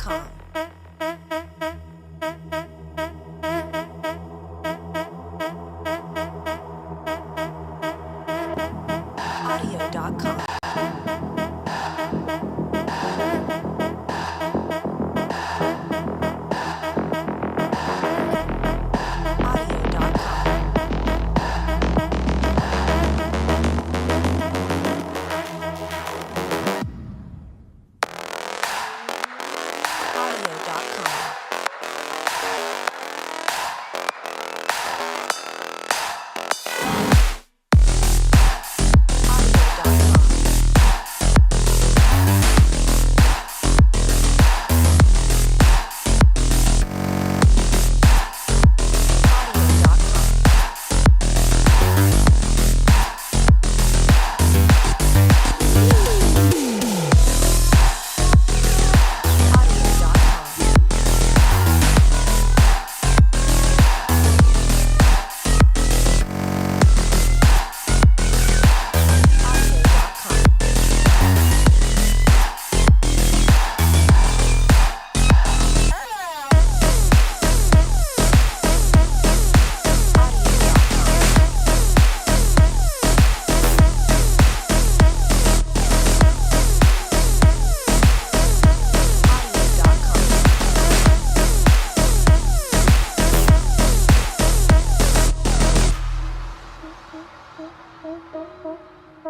Audio.com. Audio.com.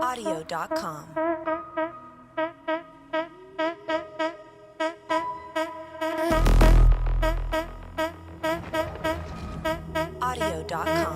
Audio.com. Audio.com.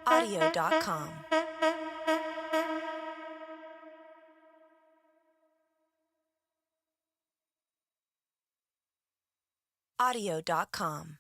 Audio.com. Audio.com.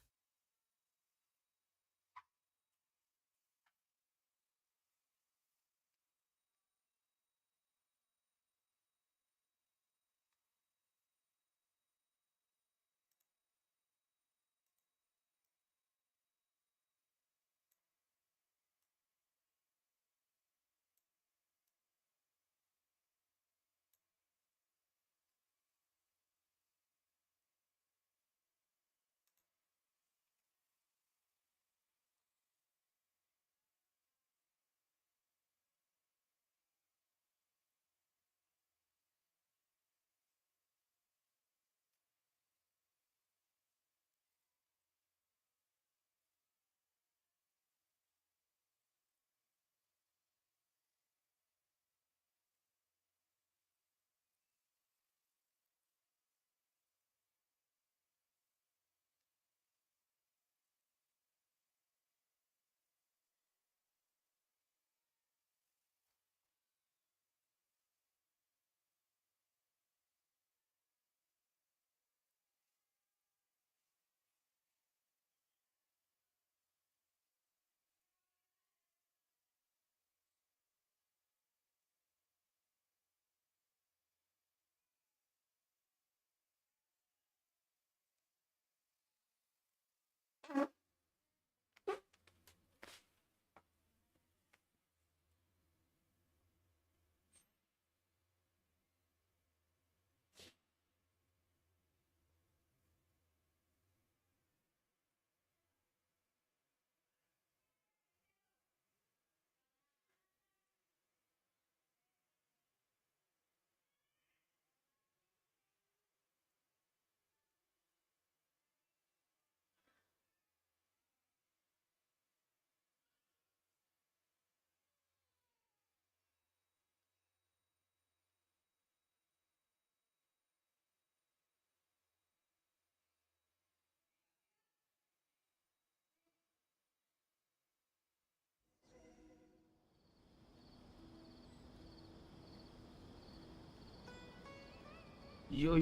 यो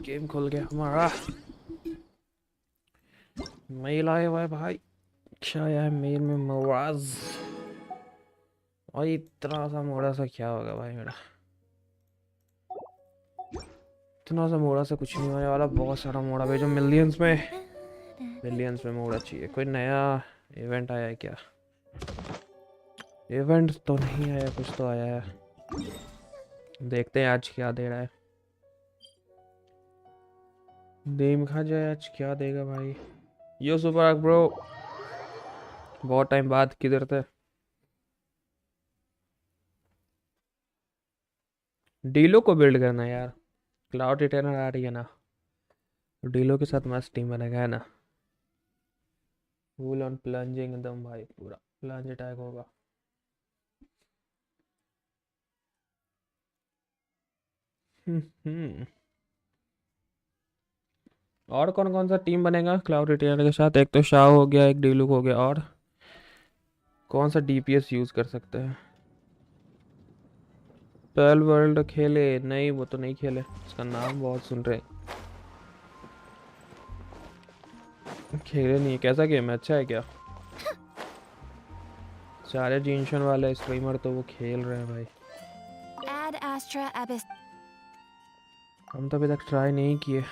game खुल गया हमारा। मेल आया हुआ है भाई। क्या आया है मेल में? मवाज और इतना सा मोड़ा सा क्या होगा भाई मेरा? इतना सा मोड़ा सा कुछ नहीं होने वाला। बहुत सारा मोड़ा भेजो मिलियंस में मोड़ा चाहिए। कोई नया इवेंट आया है क्या? इवेंट तो नहीं आया, कुछ तो आया है। देखते हैं आज क्या दे रहा है। देखा जाए आज क्या देगा भाई। यो सुपर ब्रो, बहुत टाइम बाद किधर थे? डीलो को बिल्ड करना है यार। क्लाउड रिटर्नर आ रही है ना, डीलो के साथ मस्त टीम बनेगा है ना। फुल ऑन प्लंजिंग एकदम भाई, पूरा प्लंज अटैक होगा। हम्म। और कौन कौन सा टीम बनेगा क्लाउड रिटर्नर के साथ? एक तो शाह हो गया, एक डीलुक हो गया, और कौन सा डीपीएस यूज कर सकते हैं? पहल वर्ल्ड खेले नहीं, वो तो नहीं खेले, उसका नाम बहुत सुन रहे हैं। खेले नहीं। कैसा गेम है, अच्छा है क्या? सारे जेंशन वाले स्ट्रीमर तो वो खेल रहे हैं भाई। हम तो अभी तक ट्राई नहीं किए।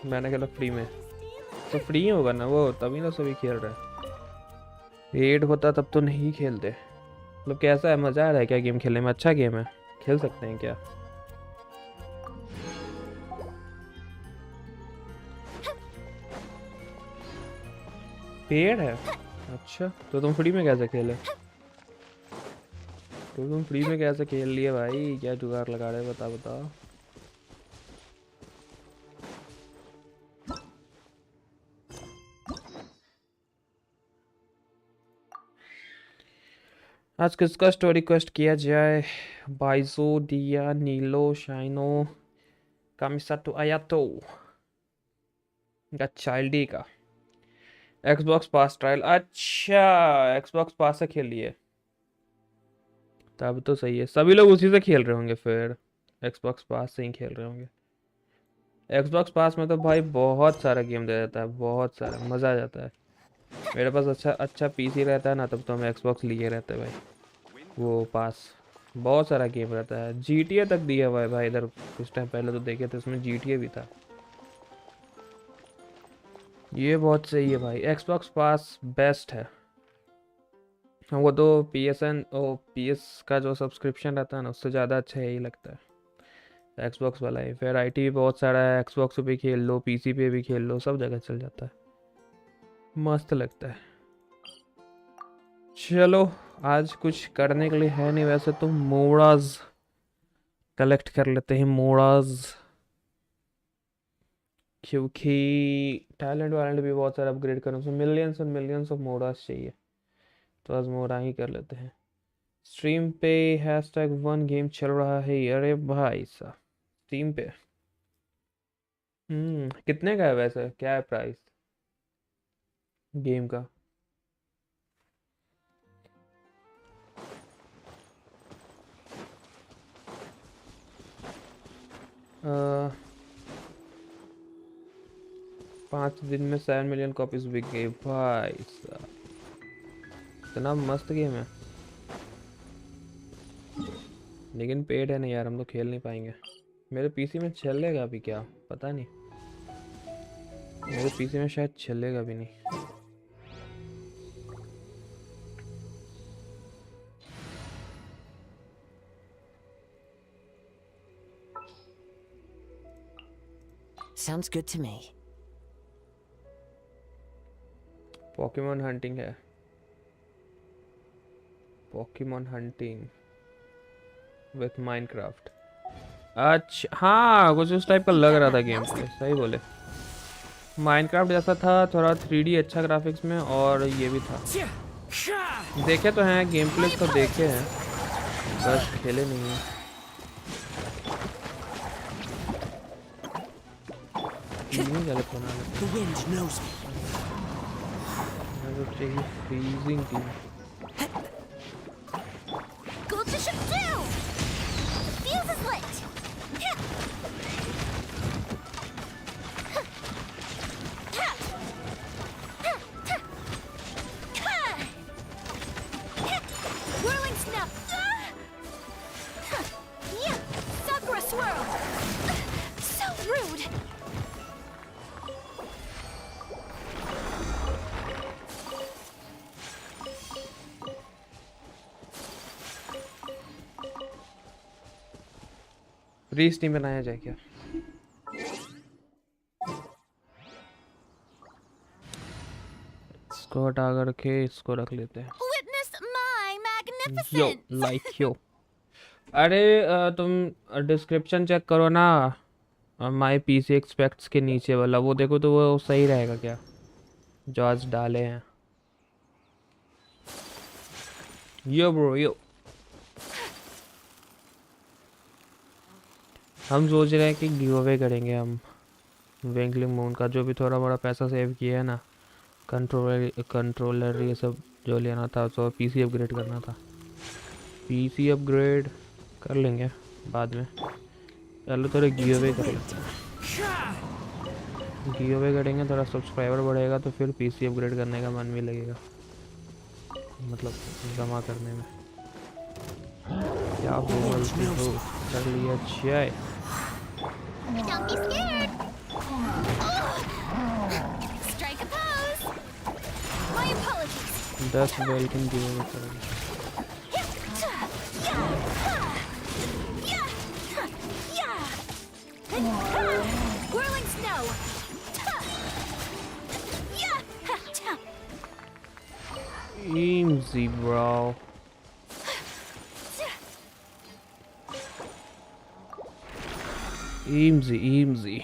मैंने खेला फ्री में, तो फ्री होगा ना वो, तभी ना सभी खेल रहे हैं। पेड होता तब तो नहीं खेलते। मतलब कैसा है, मजा आ रहा है क्या गेम खेलने में? अच्छा गेम है, खेल सकते हैं क्या? पेड है? अच्छा, तो तुम फ्री में कैसे खेले? तो तुम फ्री में कैसे खेल लिए भाई? क्या जुगाड़ लगा रहे, बता बताओ। आज किसका स्टोरी क्वेस्ट किया जाए? बाइजो, दिया, नीलो, शाइनो, कामिसातो, आयातो या चाइल्डी का एक्सबॉक्स पास ट्रायल। अच्छा, एक्सबॉक्स पास से खेल लिए, तब तो सही है। सभी लोग उसी से खेल रहे होंगे फिर, एक्सबॉक्स पास से ही खेल रहे होंगे। एक्सबॉक्स पास में तो भाई बहुत सारा गेम दे देता है, बहुत सारा, मज़ा आ जाता है। मेरे पास अच्छा पीसी रहता है ना, तब तो हम एक्सबॉक्स लिए रहते हैं भाई। वो पास बहुत सारा गेम रहता है। GTA तक दिया हुआ है भाई इधर, कुछ टाइम पहले तो देखे थे, उसमें GTA भी था। ये बहुत सही है भाई, एक्सबॉक्स पास बेस्ट है। हमको तो PSN ओ PS का जो सब्सक्रिप्शन रहता है ना, उससे ज़्यादा अच्छा यही लगता है, एक्सबॉक्स वाला ही। वैरायटी भी बहुत सारा है, एक्सबॉक्स पे भी खेल लो, PC पे भी खेल लो, सब जगह चल जाता है, मस्त लगता है। चलो, आज कुछ करने के लिए है नहीं वैसे तो, मोड़ाज कलेक्ट कर लेते हैं, मोड़ाज, क्योंकि टैलेंट वैलेंट भी बहुत सारा अपग्रेड करना, उसमें मिलियंस और मिलियंस ऑफ मोड़ाज चाहिए, तो आज मोड़ा ही कर लेते हैं। स्ट्रीम पे #1 गेम चल रहा है। अरे भाई साहब, स्ट्रीम पे कितने का है वैसे, क्या है प्राइस गेम का? आ, 5 दिन में 7 मिलियन कॉपीज बिक गई भाई साहब, इतना मस्त गेम है। लेकिन पेड है ना यार, हम तो खेल नहीं पाएंगे। मेरे पीसी में चलेगा भी क्या पता नहीं, मेरे पीसी में शायद चलेगा भी नहीं। Sounds good to me. Pokemon hunting है, पॉकीमोन हंटिंग विथ माइनक्राफ्ट। अच्छा हाँ, कुछ उस टाइप का लग रहा था गेम प्ले, सही बोले। माइनक्राफ्ट जैसा था, थोड़ा 3D अच्छा ग्राफिक्स में, और ये भी था। देखे तो हैं गेम प्ले तो देखे हैं, बस खेले नहीं हैं। गलत बना तो चाहिए फ्रीजिंग टीम। फ्रीज टीम बनाया जाए क्या? इसको हटा करके इसको रख लेते हैं। यो लाइक यो। अरे तुम डिस्क्रिप्शन चेक करो ना, माई पीसी एक्सपेक्ट्स के नीचे वाला वो देखो तो वो सही रहेगा क्या जो आज डाले हैं। यो ब्रो यो। हम सोच रहे हैं कि गिव अवे करेंगे हम विंकलिंग मून का, जो भी थोड़ा बड़ा पैसा सेव किया है ना, कंट्रोलर ये सब जो लेना था, तो पीसी अपग्रेड करना था। पीसी अपग्रेड कर लेंगे बाद में, पहले थोड़े गिव अवे कर लेते हैं। गिव अवे करेंगे, थोड़ा सब्सक्राइबर बढ़ेगा तो फिर पीसी अपग्रेड करने का मन भी लगेगा, मतलब जमा करने में। क्या बोलते हो, कर लिया चाय। Don't be scared. Strike a pose. My apologies. 10 welcome give away करेंगे। Whirling snow. Easy bro. easy।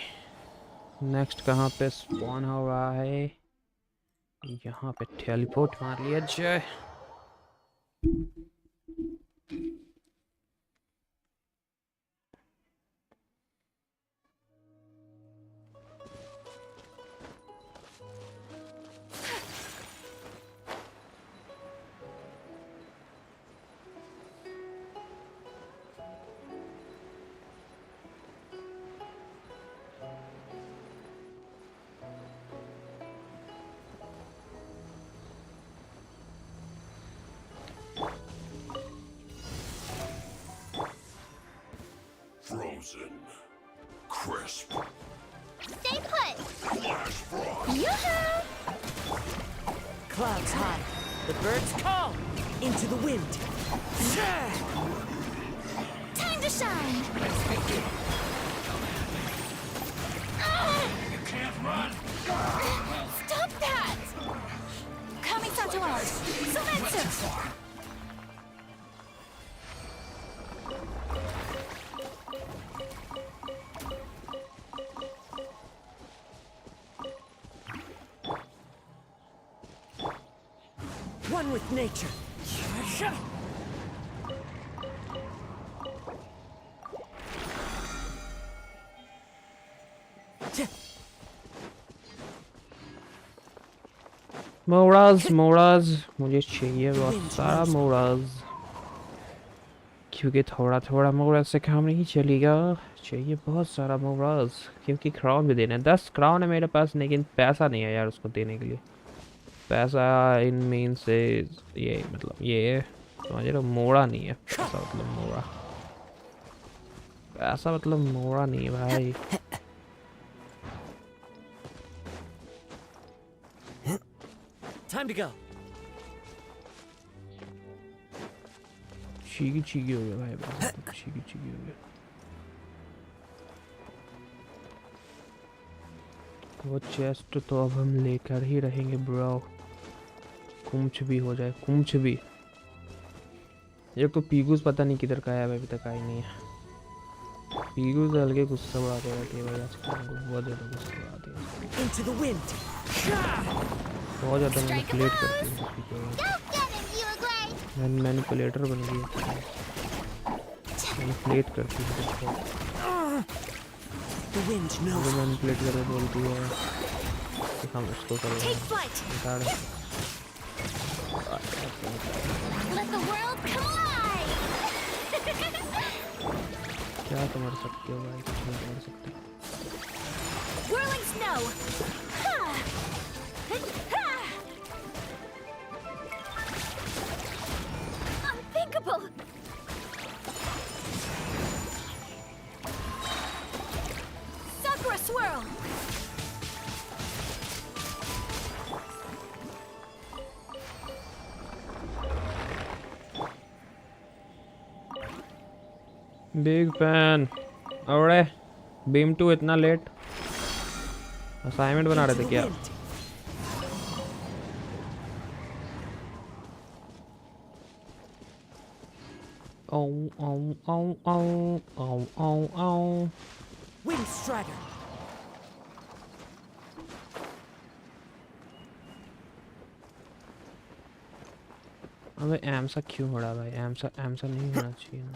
Next कहाँ पे स्पॉन हो रहा है? यहाँ पे टेलीपोर्ट मार लिया जाए। Frozen. Crisp. Stay put. Flash frost. Yoo-hoo! Clouds high. The birds call. Into the wind. Time to shine. You can't run. Stop that! Coming down to ours. Sumetsu! One with nature. मोराज मुझे चाहिए बहुत सारा मोराज, क्योंकि थोड़ा थोड़ा मोराज से काम नहीं चलेगा। चाहिए बहुत सारा मोराज, क्योंकि क्राउन भी देने 10 क्राउन है मेरे पास, लेकिन पैसा नहीं है यार उसको देने के लिए। पैसा इन मीन से ये मतलब ये समझ रहे हो, मोड़ा नहीं है पैसा, मतलब मोड़ा पैसा मतलब मोड़ा नहीं है भाई। Time to go. चीगी हो गया भाई, चीगी हो गया। वो चेस्ट तो अब हम लेकर ही रहेंगे ब्रो, कुछ भी हो जाए कुछ भी। ये तो पीगूस पता नहीं किधर का है, अभी तक आई नहीं है। पीगूस हल्के गुस्सा बढ़ाते रहती है भाई आजकल, बहुत ज़्यादा गुस्सा बढ़ाती है, बहुत ज़्यादा मैनिपुलेट करती है। मैनिपुलेटर बन गई है, मैनिपुलेट करती है सबको, मैनिपुलेट करके बोलती है कि हम उसको करेंगे। Let the world come alive. क्या तो मर सकते हो भाई, कुछ नहीं मर सकते। Whirling snow. Ha! Ha! Unthinkable. Sakura swirl. Big fan. अरे बीम 2 इतना लेट, असाइनमेंट बना रहे थे क्या? ओ ओ ओ ओ ओ ओ ओ Wind strider. अबे एमसा क्यों हो रहा भाई? एमसा नहीं होना चाहिए ना।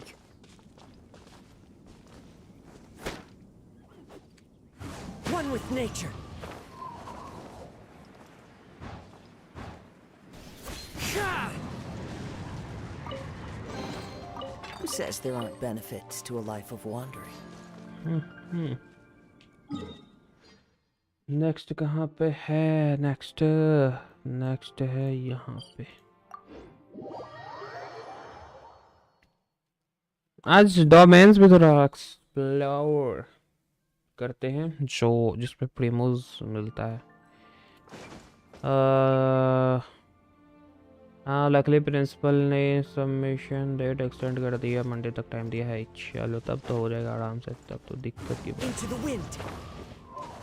One with nature. Who says there aren't benefits to a life of wandering? Next कहाँ पे है? नेक्स्ट है यहाँ पे। आज डोमेन्स भी थोड़ा एक्सप्लोर करते हैं, जो जिसमें प्रीमोस मिलता है। हाँ, लकली प्रिंसिपल ने सबमिशन डेट एक्सटेंड कर दिया, मंडे तक टाइम दिया है। चलो तब तो हो जाएगा आराम से, तब तो दिक्कत की बात, Into the wind.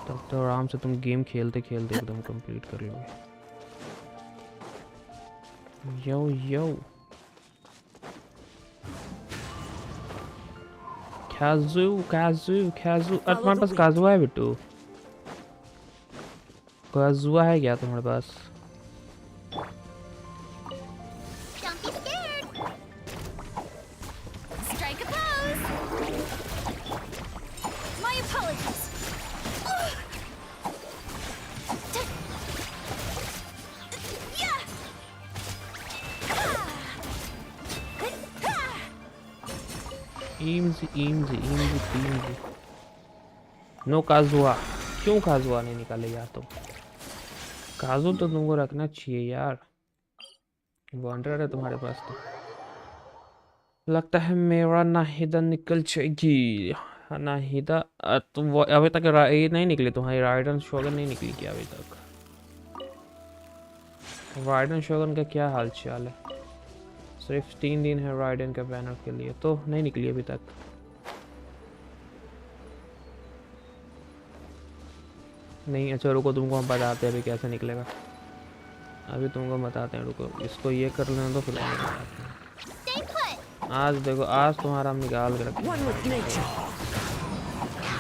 तब तो आराम से तुम गेम खेलते खेलते एकदम कंप्लीट कर लोगे। यो यो काजू काजू काजू, तुम्हारे पास काजुआ है बिट्टू? काजुआ है क्या तुम्हारे पास? Don't be scared. Strike a pose. My apologies. Yeah. इम्जी नो काजुआ। क्यों काजुआ नहीं निकाले यार तुम? काजू तो तुमको रखना चाहिए यार, वॉन्डर है तुम्हारे पास तो। लगता है मेरा नाहिदा निकल जाएगी। नाहिदा तुम अभी तक ये नहीं निकली तुम्हारी? राइडन शोगन नहीं निकली क्या अभी तक? राइडन शोगन का क्या हाल चाल है? सिर्फ 3 दिन है राइडन के बैनर के लिए, तो नहीं निकली अभी तक। नहीं अच्छा रुको, तुमको हम बताते हैं अभी कैसे निकलेगा। अभी तुमको बताते हैं, रुको इसको ये कर लेना तो फिर Stay put. आज देखो, आज तुम्हारा हम निकाल के रखेंगे। One with nature.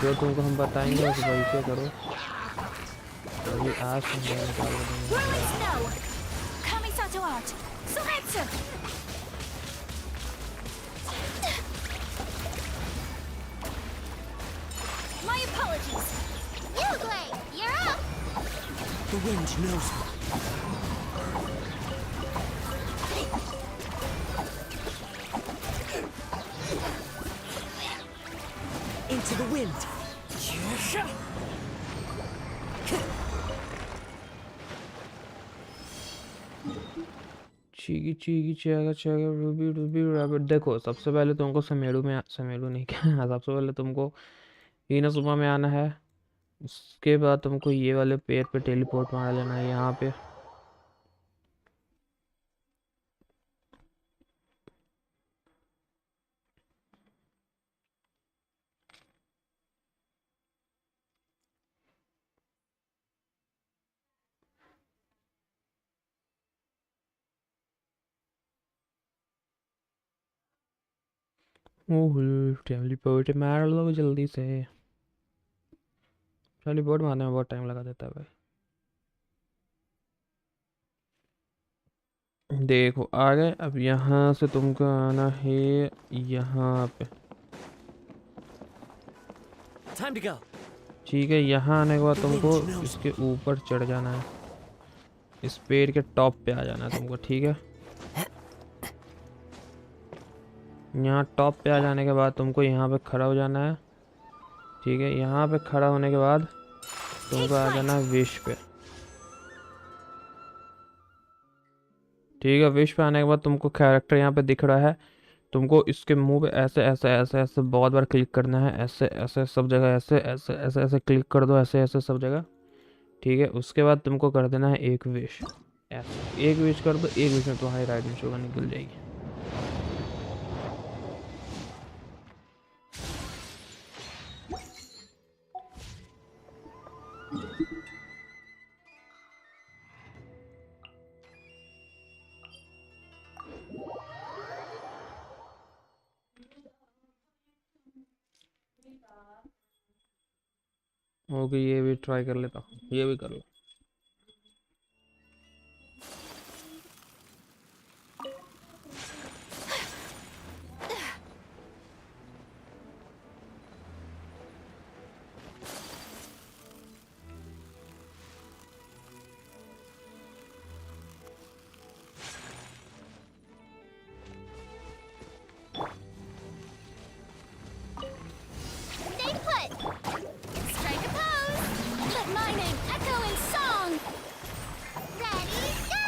जो तुमको हम बताएंगे उस वैसे करो। अभी आज तुमको निकाल के देंगे। Whirling snow. Kamisato out. Sumetsu. My apologies. Yuglei, you're up. The wind knows me. Into the wind. चीगी चीगी चेगा चेगा रूबी रूबी रैबिट। देखो सबसे पहले तुमको समेड़ू नहीं क्या, सबसे पहले तुमको हीनाजुमा में आना है। उसके बाद तुमको ये वाले पेड़ पे टेलीपोर्ट मार लेना है यहाँ पे। ओह टेलीपोर्ट मार लो जल्दी से। टेलीपोर्ट मारने में बहुत टाइम लगा देता है भाई। देखो आ गए। अब यहाँ से तुमको आना है यहाँ पे। Time to go. ठीक है, यहाँ आने के बाद तुमको इसके ऊपर चढ़ जाना है, इस पेड़ के टॉप पे आ जाना है तुमको। ठीक है, यहाँ टॉप पे आ जाने के बाद तुमको यहाँ पे खड़ा हो जाना है, ठीक है। यहाँ पे खड़ा होने के बाद तुमको आ जाना है विश पे, ठीक है। विश पे आने के बाद तुमको कैरेक्टर यहाँ पे दिख रहा है, तुमको इसके मुंह पे ऐसे ऐसे ऐसे ऐसे बहुत बार क्लिक करना है, ऐसे ऐसे सब जगह, ऐसे ऐसे ऐसे ऐसे क्लिक कर दो, ऐसे ऐसे सब जगह, ठीक है। उसके बाद तुमको कर देना है एक विश, ऐसे एक विश कर दो, एक विश में तुम्हारी राइट में शुगर निकल जाएगी। ओके, ये भी ट्राई कर लेता हूँ, ये भी कर लो। Stay put. Strike a pose. Let my name echo in song. Ready, go!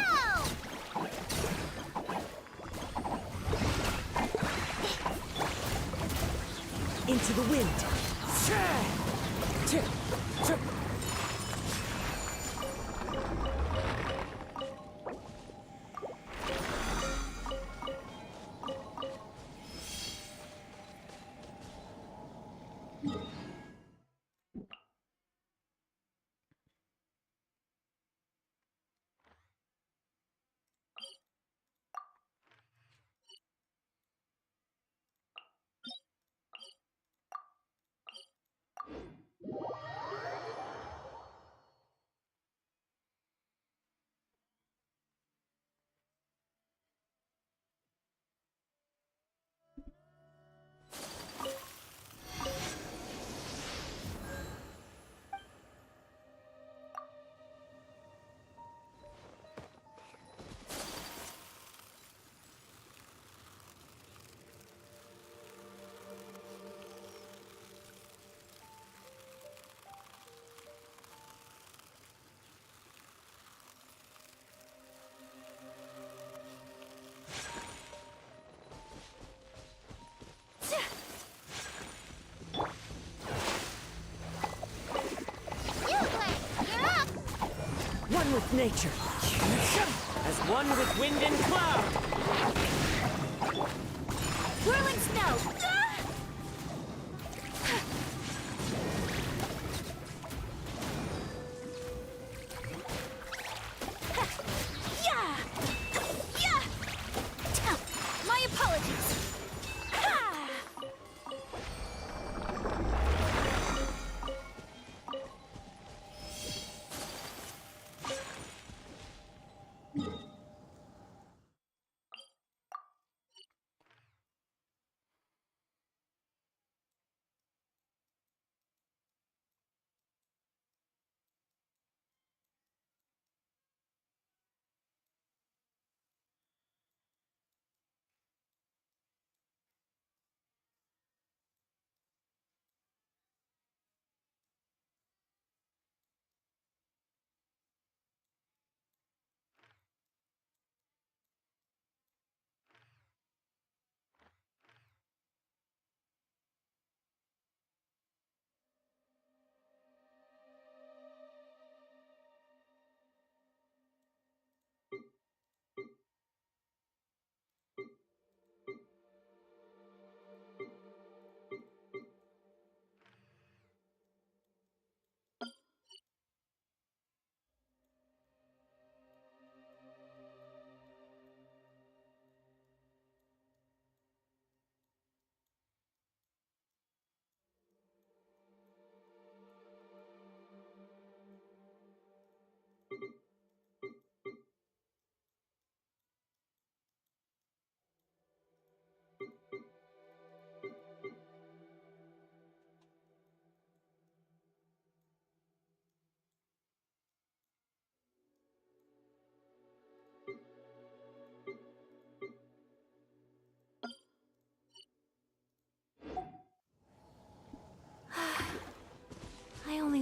Into the wind. One with nature. As one with wind and cloud. Whirling snow. Yeah! Yeah! My apologies. Ha!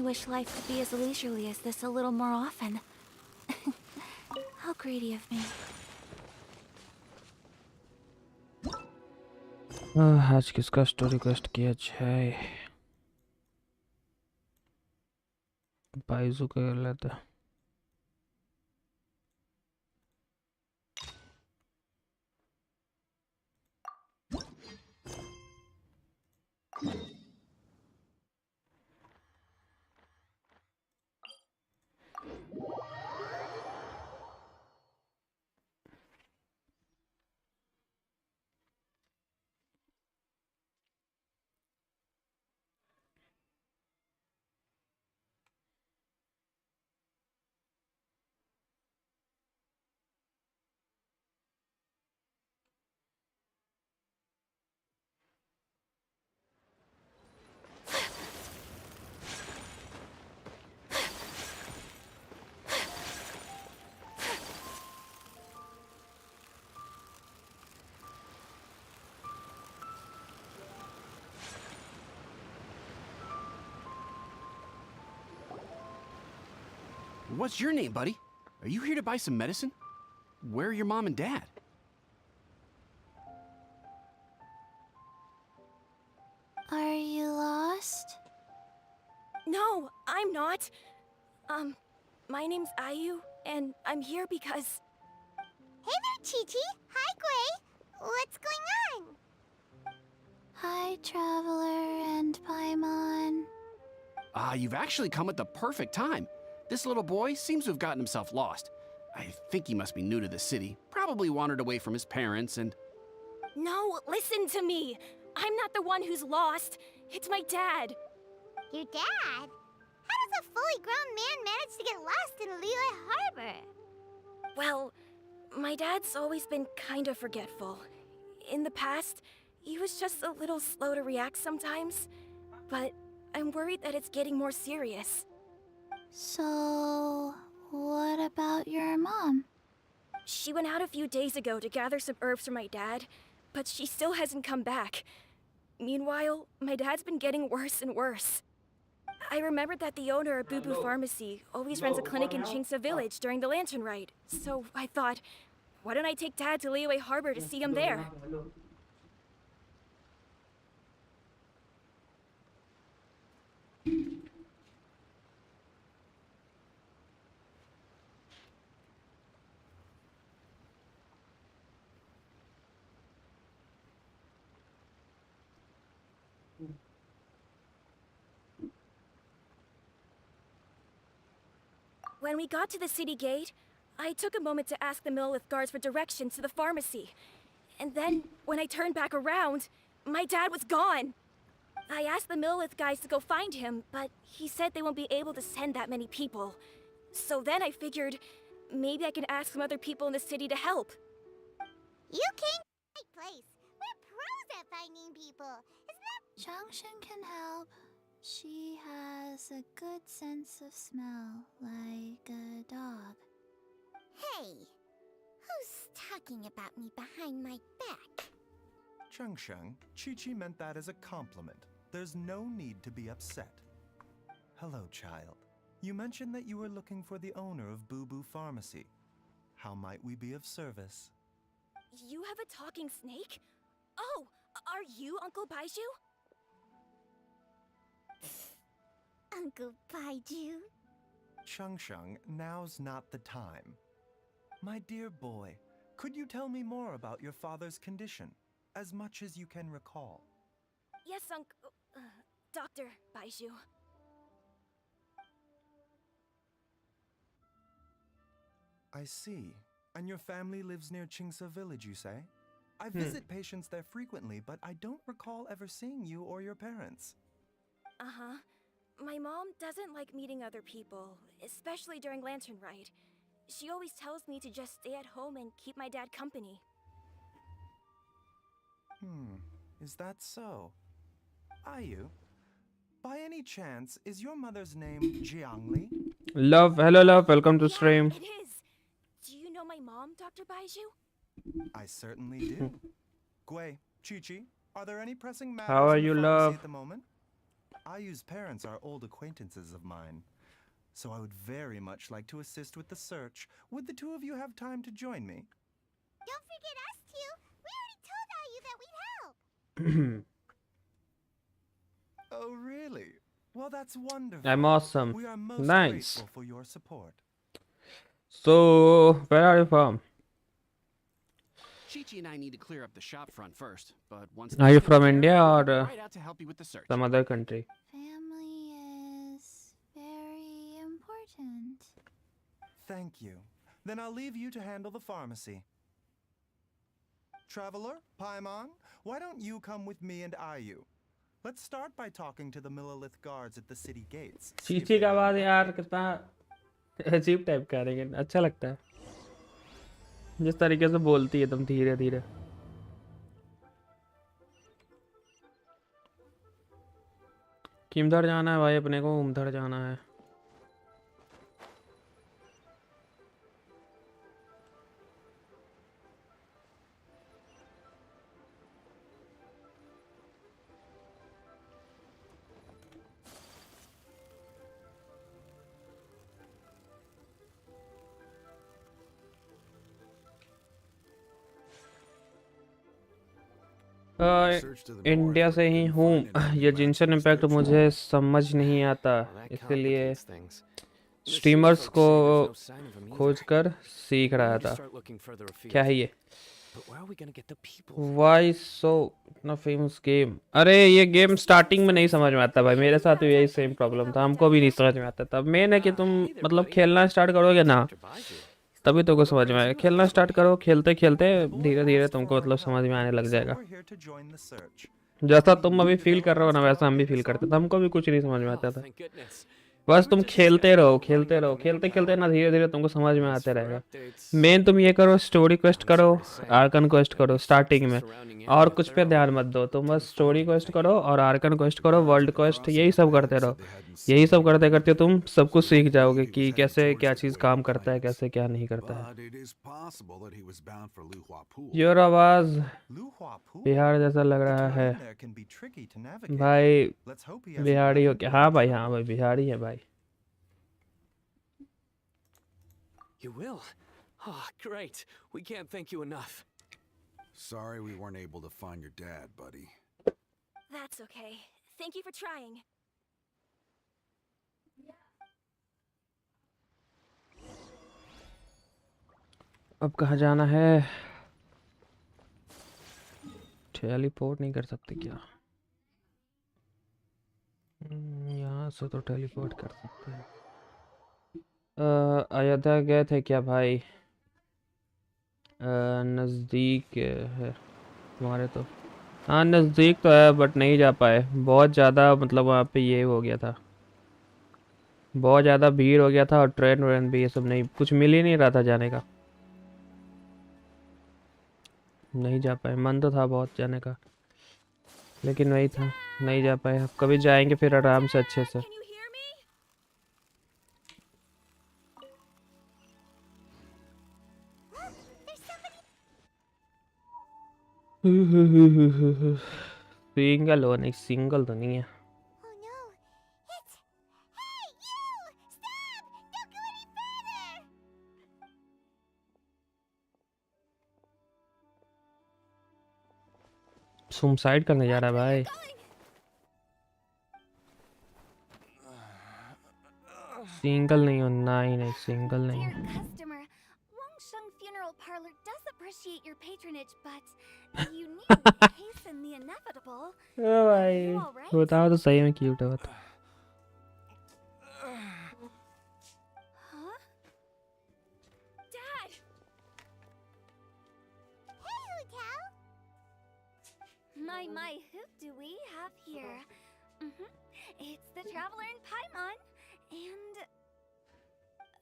wish life could be as leisurely as this a little more often. How greedy of me. आज किसका story request किया जाए? बाइजू कर लेते हैं। What's your name, buddy? Are you here to buy some medicine? Where are your mom and dad? Are you lost? No, I'm not. My name's Ayu, and I'm here because... Hey there, Chi-Chi. Hi, Gray. What's going on? Hi, Traveler and Paimon. You've actually come at the perfect time. This little boy seems to have gotten himself lost. I think he must be new to the city. Probably wandered away from his parents and... No, listen to me. I'm not the one who's lost. It's my dad. Your dad? How does a fully grown man manage to get lost in Liyue Harbor? Well, my dad's always been kind of forgetful. In the past, he was just a little slow to react sometimes. But I'm worried that it's getting more serious. So, what about your mom? She went out a few days ago to gather some herbs for my dad, but she still hasn't come back. Meanwhile, my dad's been getting worse and worse. I remembered that the owner of Boo Boo Pharmacy always runs a clinic in Chingsa Village during the Lantern Ride, so I thought, why don't I take Dad to Liyue Harbor to see him there? When we got to the city gate, I took a moment to ask the Millith guards for directions to the pharmacy. And then, when I turned back around, my dad was gone. I asked the Millith guys to go find him, but he said they won't be able to send that many people. So then I figured, maybe I can ask some other people in the city to help. You came to the right place. We're pros at finding people. Isn't that... Junction can help. She has a good sense of smell, like a dog. Hey, who's talking about me behind my back? Chengsheng, Chi-Chi meant that as a compliment. There's no need to be upset. Hello, child. You mentioned that you were looking for the owner of Boo Boo Pharmacy. How might we be of service? You have a talking snake? Oh, are you Uncle Baiju? Uncle Baiju? Chengsheng, now's not the time. My dear boy, could you tell me more about your father's condition, as much as you can recall? Yes, Dr. Baiju. I see. And your family lives near Chingsa Village, you say? I visit patients there frequently, but I don't recall ever seeing you or your parents. Uh-huh. My mom doesn't like meeting other people, especially during Lantern Ride. She always tells me to just stay at home and keep my dad company. Is that so? Ayu, by any chance, is your mother's name Jiangli? Love, hello love, welcome to stream. It is. Do you know my mom, Dr. Baiju? I certainly do. Gui, Chi-Chi, are there any pressing matters How are in the you, pharmacy love? at the moment? Ayu's parents are old acquaintances of mine, so I would very much like to assist with the search. Would the two of you have time to join me? Don't forget us two. We already told Ayu that we'd help. Oh, really? Well, that's wonderful. I'm awesome. We are most Nice. grateful for your support. So, where are you from? Chi-Chi and I need to clear up the shop front first, but once Are you that's from taken care India of, we'll or be right out to help you with the search. some other country? Family is very important. Thank you. Then I'll leave you to handle the pharmacy. Traveler, Paimon, why don't you come with me and Ayu? Let's start by talking to the Millilith guards at the city gates. See if Chichi they का are आवाज ready. यार कितना अजीब type का है, लेकिन अच्छा लगता है जिस तरीके से बोलती है एकदम धीरे धीरे। किमधर जाना है भाई अपने को? उमधर जाना है। इंडिया से ही हूँ। ये जिनशन इम्पैक्ट मुझे समझ नहीं आता, इसलिए स्ट्रीमर्स को खोजकर सीख रहा था। क्या है ये? वाई सो इतना फेमस गेम? अरे ये गेम स्टार्टिंग में नहीं समझ में आता भाई, मेरे साथ भी यही सेम प्रॉब्लम था, हमको भी नहीं समझ में आता था। मेन है कि तुम मतलब खेलना स्टार्ट करोगे ना तभी तुमको समझ में आएगा। खेलना स्टार्ट करो, खेलते खेलते धीरे धीरे तुमको मतलब समझ में आने लग जाएगा। जैसा तुम अभी फील कर रहे हो ना वैसा हम भी फील करते थे, हमको भी कुछ नहीं समझ में आता था। बस तुम खेलते रहो, खेलते रहो, खेलते खेलते ना धीरे धीरे तुमको समझ में आते रहेगा। मेन तुम ये करो, स्टोरी क्वेस्ट करो, आर्कन क्वेस्ट करो स्टार्टिंग में, और कुछ पे ध्यान मत दो। तुम बस स्टोरी क्वेस्ट करो और आर्कन क्वेस्ट करो, वर्ल्ड क्वेस्ट, यही सब करते रहो। यही सब करते करते तुम सब कुछ सीख जाओगे कि कैसे क्या चीज़ काम करता है, कैसे क्या नहीं करता है। योर आवाज़ बिहार जैसा लग रहा है भाई। बिहारी हो क्या? हाँ भाई, हाँ भाई, बिहारी है भाई। You will? Oh, great. We can't thank you enough. Sorry we weren't able to find your dad, buddy. That's okay. Thank you for trying. अब कहाँ जाना है? टेलीपोर्ट नहीं कर सकते क्या? यहाँ से तो टेलीपोर्ट कर सकते हैं। अयोध्या गए थे क्या भाई? नज़दीक है तुम्हारे तो। हाँ नज़दीक तो है बट नहीं जा पाए, बहुत ज़्यादा मतलब वहाँ पे ये हो गया था, बहुत ज़्यादा भीड़ हो गया था, और ट्रेन व्रेन भी ये सब नहीं, कुछ मिल ही नहीं रहा था जाने का, नहीं जा पाए। मन तो था बहुत जाने का लेकिन वही था, नहीं जा पाए। अब कभी जाएंगे फिर आराम से अच्छे से। Can you hear me? Single हो नहीं, सिंगल तो नहीं है। Oh no. It's... Hey, you! Stop! Don't go any further! Suicide करने जा रहा है भाई। सिंगल नहीं हो? नहीं नहीं, सिंगल नहीं। Dear customer, Wangsheng Funeral Parlor does appreciate your patronage, but you need to hasten the inevitable. ओ भाई You all right? बताओ तो सही में क्यूट है बता। Huh? Dad! Hey, Hutao! My, who do we have here? It's the traveler in Paimon,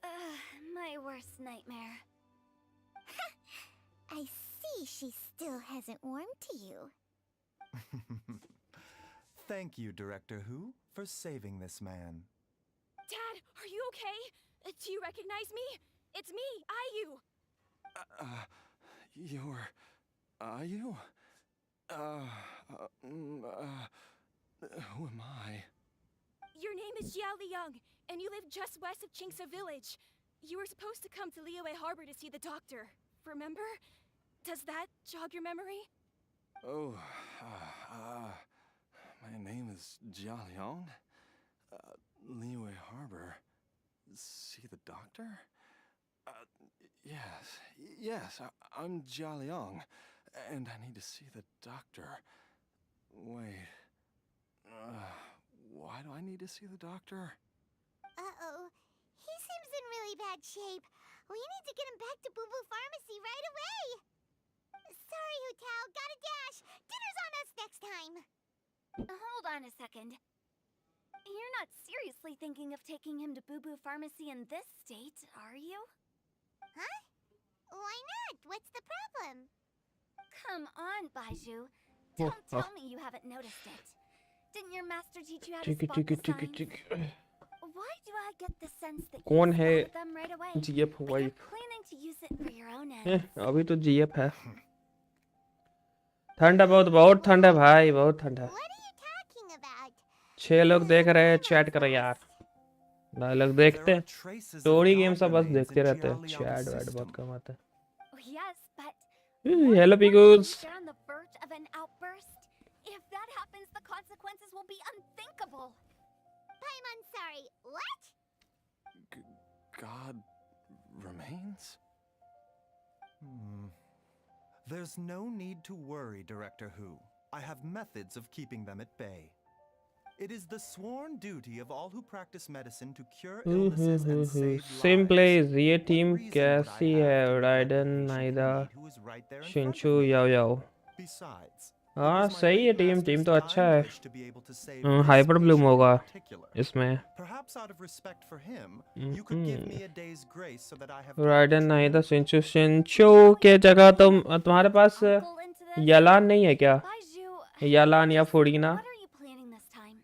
and my worst nightmare. I see she still hasn't warmed to you. Thank you, Director Who, for saving this man. Dad, are you okay? Do you recognize me? It's me, Ayu. You're... Ayu? Who am I? name is Jiao Liang, and you live just west of Qingse village. You were supposed to come to Liyue Harbor to see the doctor. Remember? Does that jog your memory? Oh, my name is Jia Liang. Liyue Harbor. See the doctor? Yes, I'm Jia Liang, and I need to see the doctor. Wait, why do I need to see the doctor? Uh-oh. He seems in really bad shape. We need to get him back to Boo Boo Pharmacy right away. Sorry, Hutao. Gotta dash. Dinner's on us next time. Hold on a second. You're not seriously thinking of taking him to Boo Boo Pharmacy in this state, are you? Huh? Why not? What's the problem? Come on, Baiju. Don't tell me you haven't noticed it. Didn't your master teach you how to spot the signs? Why do I get the sense that you कौन है spotted them right away? GF But wife? you're planning to use it for your own ends. अभी तो GF है। ठंड है, बहुत ठंड है भाई, बहुत ठंड है। What are you talking about? 6 लोग देख रहे हैं, चैट करो यार। भाई लोग देखते हैं, स्टोरी गेम सब बस देखते रहते हैं, चैट वैट बहुत कम आता है। Oh, yes, but हेलो पीगूस। they're on the verge of an outburst. If that happens, the consequences will be unthinkable. I'm sorry. What? God remains? There's no need to worry, Director Hu. I have methods of keeping them at bay. It is the sworn duty of all who practice medicine to cure illnesses and save lives. Same place, ये What team reason would I कैसी have है? to kill a ridden, patient नाइदा, in need who is right there in front of शिंचू, me? याओ याओ। Besides, हाँ it was my सही है, late team master's तो अच्छा है। dying wish to be able to save this hyper Bloom patient in होगा particular. इसमें। Perhaps out of respect for him, you could give me a day's grace so that I have time ridden, to नाइदा, treat him. शिंचू, शिंचू के जगह तुम्हारे पास Uncle into this? यालान नहीं है क्या? Baiju, यालान या फुरीना what are you planning this time?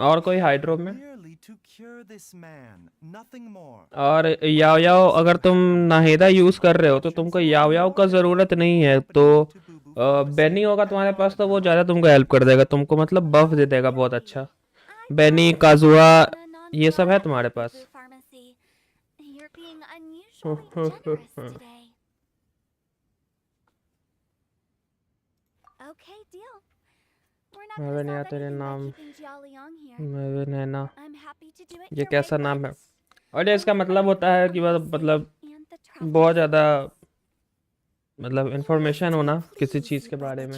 और कोई hydro में? Merely to cure this man, nothing more. और याओ याओ, अगर तुम नाहिदा यूज कर रहे हो तो तुमको याओ याओ का जरूरत नहीं है, तो बेनी होगा तुम्हारे पास तो वो ज्यादा तुमको हेल्प कर देगा, तुमको मतलब बफ दे देगा बहुत अच्छा। बेनी, काजुआ, ये सब है तुम्हारे पास। You're being unusually generous today. Okay, deal. We're not मैं भी gonna नहीं solve आता तेरे anything by नाम, keeping Jialiang here. मैं भी नैना। I'm happy to do it ये your कैसा way, नाम है? once. और ये इसका मतलब होता है कि मतलब And the travel बहुत ज़्यादा मतलब इंफॉर्मेशन होना किसी चीज़ के बारे में।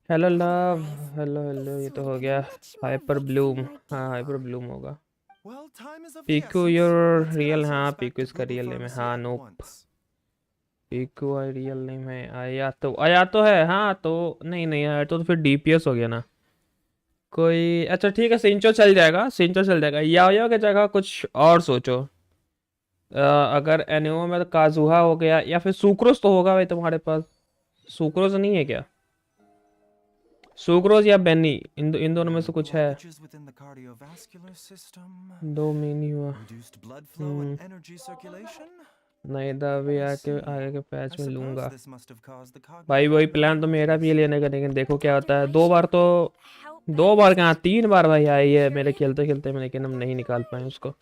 हेलो लव, हेलो, ये तो हो गया। हाइपर ब्लूम, हाँ हाइपर ब्लूम होगा। Well, time is of the Piku essence. Your Let's get real, हाँ ourselves back पीकू to इसका Boo Boo रियल नेम है। Pharmacy हाँ at nope, once. Piku I real name है। आया तो है, हाँ तो नहीं आया तो फिर डीपीएस हो गया ना कोई। अच्छा ठीक है, सिंचो चल जाएगा, सिंचो चल जाएगा। याओ के जगह कुछ और सोचो। अगर एनिमो में तो काजुहा हो गया, या फिर सुक्रोज तो होगा भाई तुम्हारे पास। सुक्रोज नहीं है क्या? सुक्रोज या बेनी, इन दोनों में से कुछ है। Blockages within the cardiovascular system. दो मीनी हुआ। Reduced blood flow and energy circulation. नहीं दबी आगे के पैच I में suppose लूंगा this must have caused the भाई। वही cognitive प्लान तो मेरा भी है लेने का, लेकिन देखो क्या होता है। 2 बार तो How 2 बार कहाँ 3 बार भाई आई है मेरे खेलते खेलते में, लेकिन हम नहीं निकाल पाए उसको।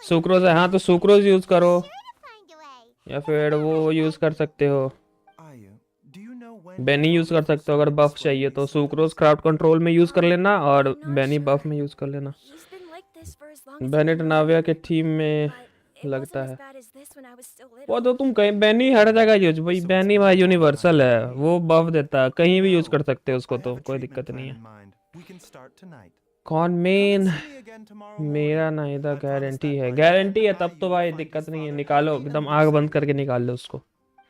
सुक्रोज है, हाँ तो सुक्रोज यूज करो, Find a way. या फिर वो यूज कर सकते हो, Ayu, do you know when बेनी यूज कर सकते हो। अगर बफ चाहिए तो सुक्रोज क्राउड कंट्रोल में यूज कर लेना और बेनी बफ में यूज कर लेना। He's been like this for as long as I Bennett can नाविया के remember, टीम में but it लगता wasn't है as bad as this when I was still वो little. तो तुम कहीं बेनी हर जगह यूज भाई, बेनी भाई यूनिवर्सल है, वो बफ देता है, कहीं भी यूज कर सकते हो उसको, I तो have a कोई treatment दिक्कत plan नहीं है। in mind. We can start tonight. कौन Come main? and see me again tomorrow मेरा morning. नहीं था, I promise गारंटी that है, by गारंटी then है, I तब तो will भाई find दिक्कत his नहीं है। father निकालो happy and एकदम आग बंद lucid. करके निकाल लो उसको।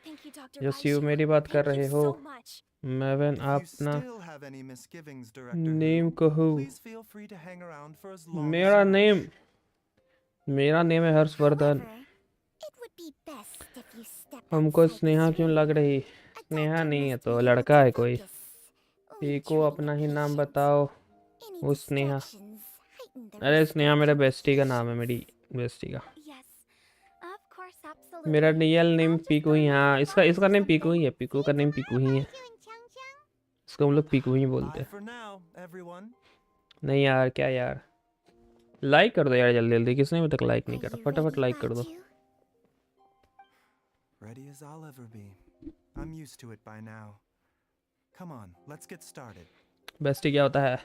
Thank you, Dr. जसियो Baiju. मेरी बात कर Thank रहे you हो? so much. मैवन If you अपना still have any misgivings, Director name Hu, कहो। please feel free to hang around for as long as मेरा you नेम wish. मेरा नेम है Harshvardhan. However, it would be best if you step हमको outside Sneha this क्यों ring. लग रही? A Sneha doctor नहीं है must तो be able लड़का to है कोई। focus. Only पीको treating अपना the ही नाम patients. बताओ। Any वो स्नेहा, distractions heighten the अरे risk स्नेहा of मेरा बेस्टी का नाम है, मेरी बेस्टी का। Yes, of course, absolutely. मेरा real name I'll just Piku go he, to the हाँ इसका farm or name Piku something. ही है, पीकू का नेम पीकू ही है, Baiju and Chang Chang? इसको हम लोग पीकू ही बोलते Bye हैं। for now, everyone. नहीं यार, क्या यार, लाइक कर दो यार जल्दी जल्दी, किसने अभी तक लाइक नहीं Are करा, you फटाफट ready, लाइक कर दो। Baju? Ready as I'll ever be. I'm used to it by now. Come on, let's get started. Bestie क्या होता है?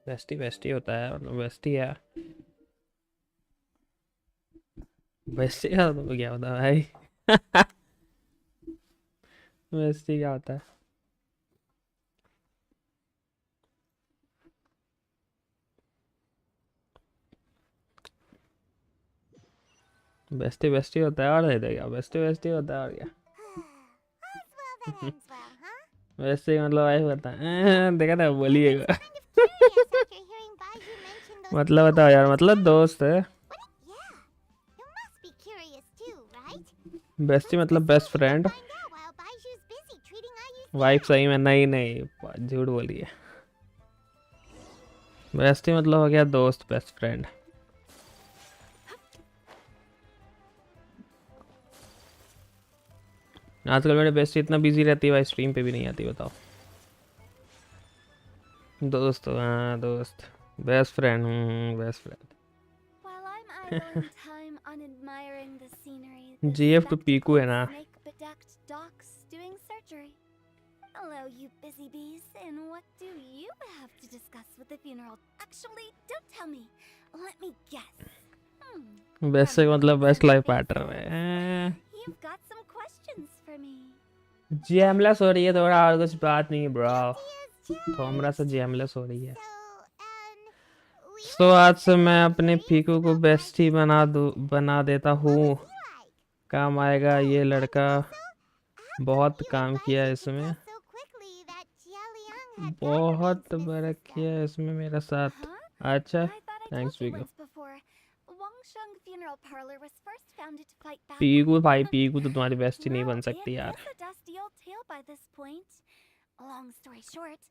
बेस्टी बेस्टी होता है, मतलब बेस्टी है। बेस्टी का तो क्या होता है भाई? बेस्टी क्या होता है? बेस्टी बेस्टी होता है और दे देगा, बेस्टी बेस्टी होता है और क्या? All's well that ends well, huh? Bestie मतलब भाई बता, देखा था बोलिएगा। Curious after hearing Baju mention those मतलब बताओ यार, मतलब दोस्त है। Yeah. You must be curious too, right? Bestie मतलब best friend. Find out while Baju's busy treating Ayu's wife सही में नहीं नहीं झूठ बोली है। बेस्टी मतलब हो गया दोस्त, बेस्ट फ्रेंड। आजकल मेरे बेस्टी इतना बिजी रहती है भाई, स्ट्रीम पे भी नहीं आती, बताओ। दोस्त, हाँ दोस्त, best friend, best friend. While I'm idling time on admiring the scenery, the GF to spectacle Piku है ना। of snake-bedecked docks doing surgery. Hello, you busy bees, and what do you have to discuss with the funeral? Actually, don't tell me. Let me guess. Best से मतलब best life partner है। You've got some questions for me. जेमलेस हो रही है थोड़ा, और कुछ बात नहीं ब्रो। थोड़ा सा जेमलेस हो रही है। तो आज से मैं अपने पीकू को बेस्टी बना देता हूँ। काम आएगा ये लड़का, बहुत काम किया इसमें, बहुत बड़ा किया इसमें मेरा साथ। अच्छा, थैंक्स पीकू। पीकू भाई, पीकू तो तुम्हारी बेस्टी नहीं बन सकती यार। Long story short,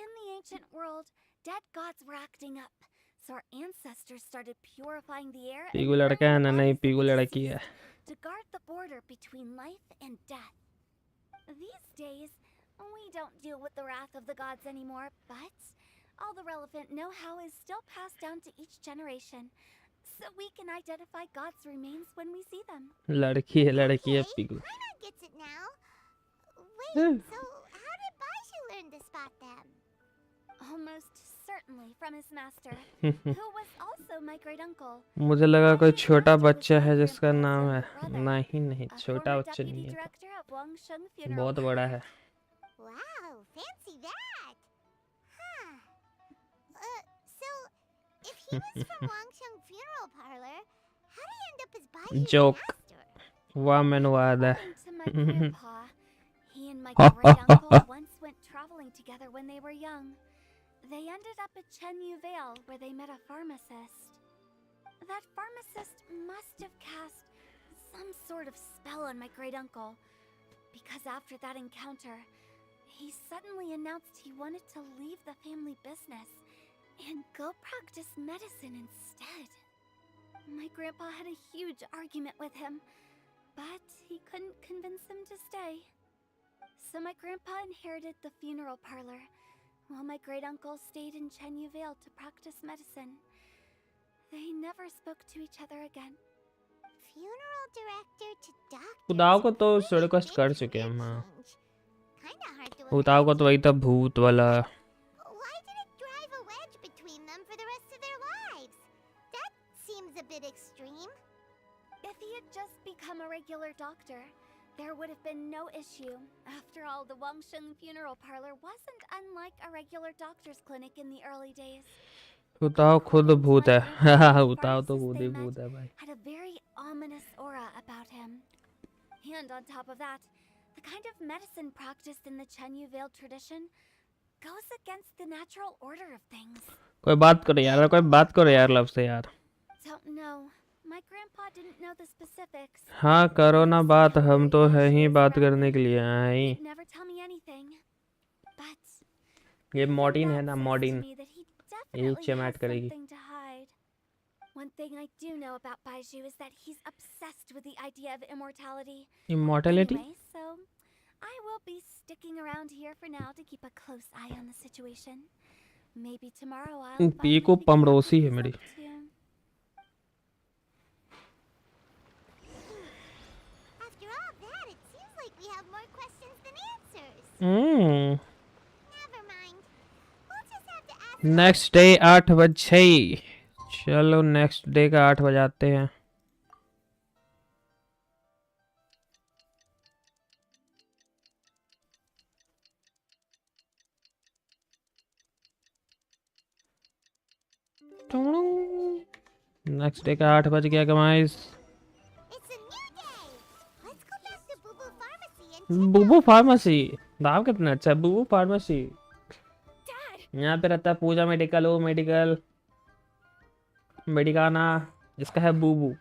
in the ancient world, dead gods were acting up, so our ancestors started purifying the air Piku लड़का है ना? नहीं, पीकू लड़की है। to guard the border between life and death. These days, we don't deal with the wrath of the gods anymore, but all the relevant know-how is still passed down to each generation, so we can identify God's remains when we see them. लड़की है Piku. Paimon gets it now. Wait, so how did Baju learn to spot them? Almost certainly from his master, who was also my great uncle. मुझे लगा कोई छोटा बच्चा है जिसका नाम है। नहीं नहीं, छोटा बच्चा नहीं है, बहुत बड़ा है। Wow, fancy that. Huh. So if he was from Wangsheng Funeral Parlor, how did he end up as Baju's Joke. master? वाह मैंने वाद है। According to my grandpa, he and my great uncle once went traveling together when they were young. They ended up at Chenyu Vale, where they met a pharmacist. That pharmacist must have cast some sort of spell on my great uncle, because after that encounter, he suddenly announced he wanted to leave the family business and go practice medicine instead. My grandpa had a huge argument with him, but he couldn't convince him to stay. So my grandpa inherited the funeral parlor, while my great uncle stayed in Chenyu Vale to practice medicine. They never spoke to each other again. Funeral director to doctor. उदाव को तो request कर चुके हैं हम। Kinda hard to उदाव को तो वही था भूत वाला। Why did it drive a wedge between them for the rest of their lives? That seems a bit extreme. If he had just become a regular doctor, there would have been no issue. After all, the Wangsheng Funeral Parlor wasn't unlike a regular doctor's clinic in the early days. उदाव खुद भूत है। उदाव तो खुद ही भूत है भाई। Had a very ominous aura about him. And on top of that, the kind of medicine practiced in the Chenyu Vale tradition goes against the natural order of things. कोई बात करो यार, कोई बात करो यार लब से यार। Don't know. My grandpa didn't know the specifics. हाँ करो ना बात, हम तो है ही बात करने के लिए आए ही। He'd never tell me anything. But ये मॉर्टिन है ना, says to Morton, me that he यही definitely चमैट has करेगी। something to hide. One thing I do know about Baiju is that he's obsessed with the idea of immortality. Immortality? Anyway, so I will be sticking around here for now to keep a close eye on the situation. Maybe tomorrow I'll P को finally figure out पमड़ोसी what है he's मेरी। up to. Never mind. We'll just have to ask next day 8 बजे। चलो next day का 8 बजाते हैं। Next day का 8 बज गया guys. It's a new day. Let's go back to Boo Boo Pharmacy and Boo Boo pharmacy, नाम कितना अच्छा है, बुबू फार्मेसी। Dad! यहाँ पे रहता है पूजा मेडिकल, ओ मेडिकल मेडिकाना, इसका है बुबू,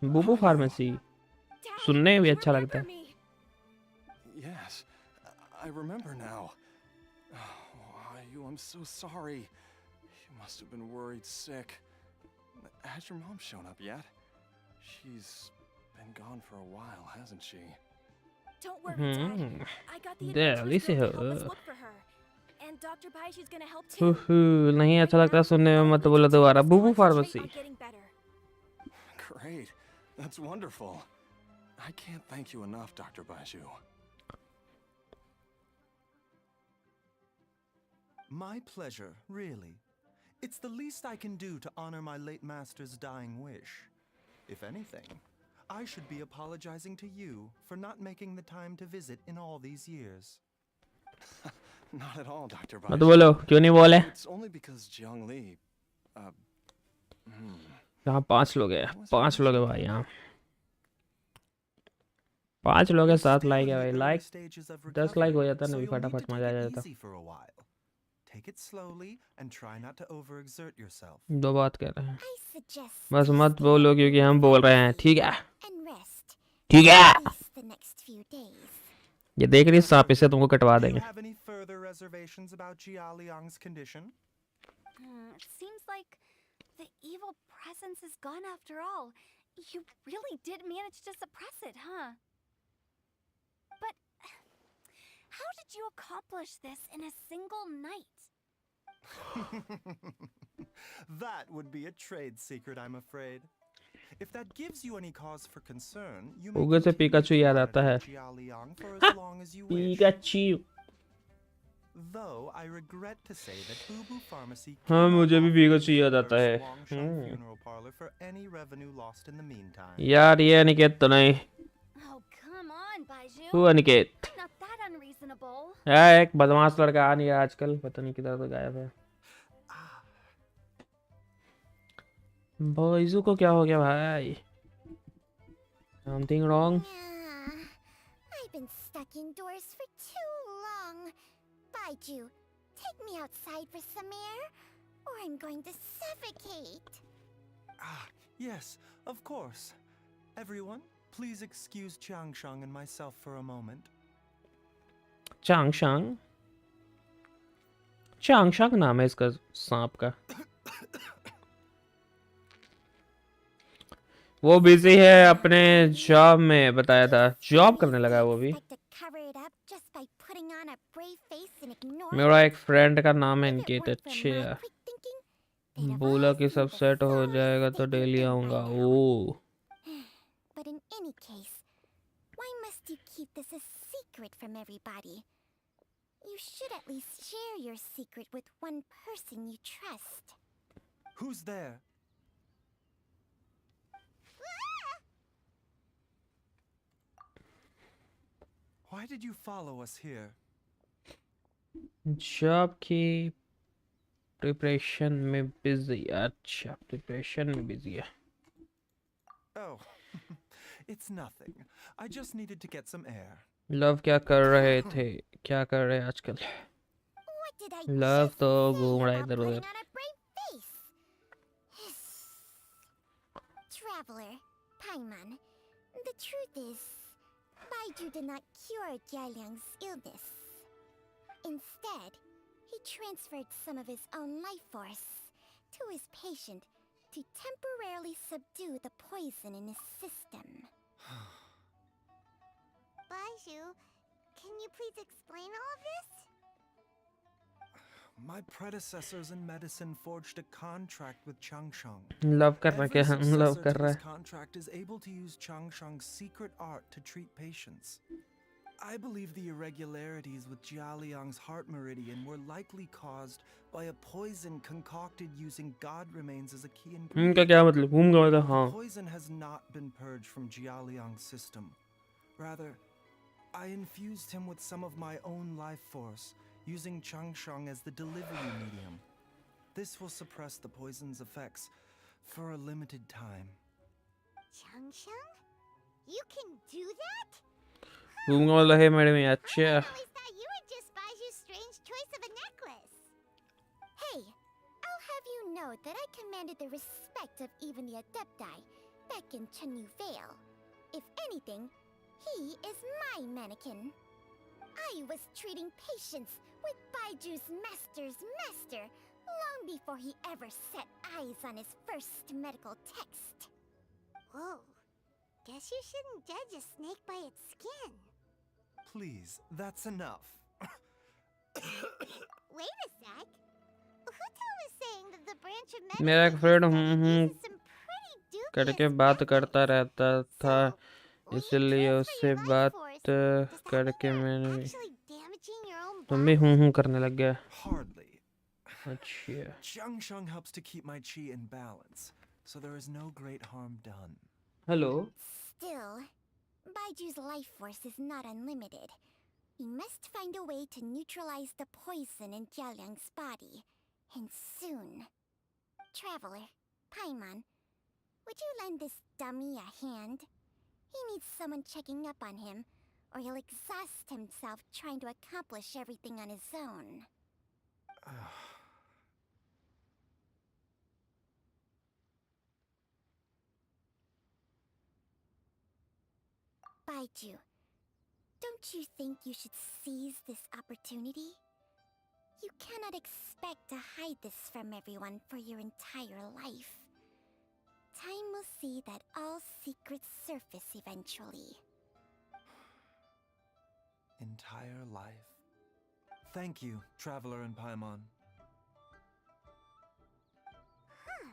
बुबू फार्मेसी। Dad, सुनने में भी you अच्छा लगता remember है। me. Yes, I remember now. Oh, I'm so sorry. You must have been worried sick. Has your mom shown up yet? She's been gone for a while, hasn't she? Don't worry, Dad. I got the There, adventurous listen girl to help her. us look for her. And Dr. Bai, she's gonna help too. नहीं अच्छा लगता सुनने में, मत बोलो दोबारा। बुबू pharmacy. On getting better. Great. That's wonderful. I can't thank you enough, Dr. Baiju. My pleasure, really. It's the least I can do to honor my late master's dying wish. If anything, I should be apologizing to you for not making the time to visit in all these years. Not at all, Dr. मत Baiju. बोलो, क्यों नहीं बोले? It's only because Jiang Li, यहाँ 5 लोग हैं, 5 लोग हैं भाई। यहाँ 5 लोग हैं, 7 लाइक है भाई। लाइक 10 लाइक हो जाता ना भी फटाफट मजा आ जाता। Take it slowly and try not to overexert yourself. 2 बात कर रहे हैं, I suggest बस you मत stay बोलो क्योंकि हम बोल रहे हैं। ठीक है, and rest ठीक है। at least the next few days. ये देख रही सांप, इससे तुमको कटवा Do you देंगे। have any further reservations about Jia Liang's condition? It seems like the evil presence is gone after all. You really did manage to suppress it, huh? But how did you accomplish this in a single night? That would be a trade secret, I'm afraid. If that gives you any cause for concern, you may ऊपर से continue Pikachu to याद आता है। monitor Jia Liang for as long as you wish. Pikachu. Though I regret to say that Boo Boo Pharmacy हाँ, cannot मुझे भी offer Pikachu the याद आता है। Longshan Funeral Parlor for any revenue lost in the meantime. यार ये अनिकेत तो नहीं। Oh, come on, Baiju. तू अनिकेत। Not that unreasonable. है एक बदमाश लड़का आ नहीं रहा आजकल, पता नहीं किधर तो गायब है। बाइजू को क्या हो गया भाई? Something wrong? Yeah, I've been stuck indoors for too long. Baiju, take me outside for some air, or I'm going to suffocate. Yes, of course. Everyone, please excuse Chiangshang and myself for a moment. चांगशांग, चांगशांग नाम है इसका सांप का। वो busy है अपने job में, बताया था जॉब करने लगा है वो भी। Expect to cover it up just by putting on a brave face and ignore मेरा it. एक फ्रेंड का नाम है If it इनकेत। weren't for अच्छे my quick thinking, they'd have बोला all कि seen सब the सेट हो sorry जाएगा तो state डेली you're in आऊंगा। by now. ओ But in any case, why must you keep this a secret from everybody? You should at least share your secret with one person you trust. Who's there? Why did you follow us here? Job की preparation में busy. अच्छा, preparation में busy है। Oh, it's nothing. I just needed to get some air. Love क्या कर रहे थे, क्या कर रहे हैं आजकल? What did I love just तो say घूम रहा है about इधर putting उधर। on a brave face? Traveler, Paimon, the truth is, Baiju did not cure Jialiang's illness. Instead, he transferred some of his own life force to his patient to temporarily subdue the poison in his system. Baiju, can you please explain all of this? My predecessors in medicine forged a contract with Changshang. Love कर रहा है क्या? Every love successor कर to रहा this है। contract is able to use Changshang's secret art to treat patients. I believe the irregularities with Jialiang's heart meridian were likely caused by a poison concocted using god remains as a key ingredient. इनका क्या मतलब? घूम का मतलब हाँ. The poison has not been purged from Jialiang's system. Rather, I infused him with some of my own life force, using Changsheng as the delivery medium. This will suppress the poison's effects for a limited time. Changsheng? You can do that? घूम का मतलब है madam ये. I अच्छा. always thought you were just Baiju's strange choice of a necklace. Hey, I'll have you know that I commanded the respect of even the Adepti back in Chenyu Vale. If anything, he is my mannequin. I was treating patients with Baiju's master's master long before he ever set eyes on his first medical text. Whoa. Guess you shouldn't judge a snake by its skin. Please, that's enough. Wait a sec. Hutel was saying that the branch of मेरा एक medicine friend uses some pretty dubious करके बात methods. करता रहता था, Will you इसलिए transfer उससे your life बात force? Does that करके mean मैंने you're भी actually damaging your own तुम भी body? करने लग गया. Hardly. अच्छा. Changsheng helps to keep my chi in balance, so there is no great harm done. Hello. Still, Baiju's life force is not unlimited. We must find a way to neutralize the poison in Jialiang's body, and soon. Traveler, Paimon, would you lend this dummy a hand? He needs someone checking up on him, or he'll exhaust himself trying to accomplish everything on his own. Baiju, don't you think you should seize this opportunity? You cannot expect to hide this from everyone for your entire life. Time will see that all secrets surface eventually. Entire life. Thank you, Traveler and Paimon. Huh.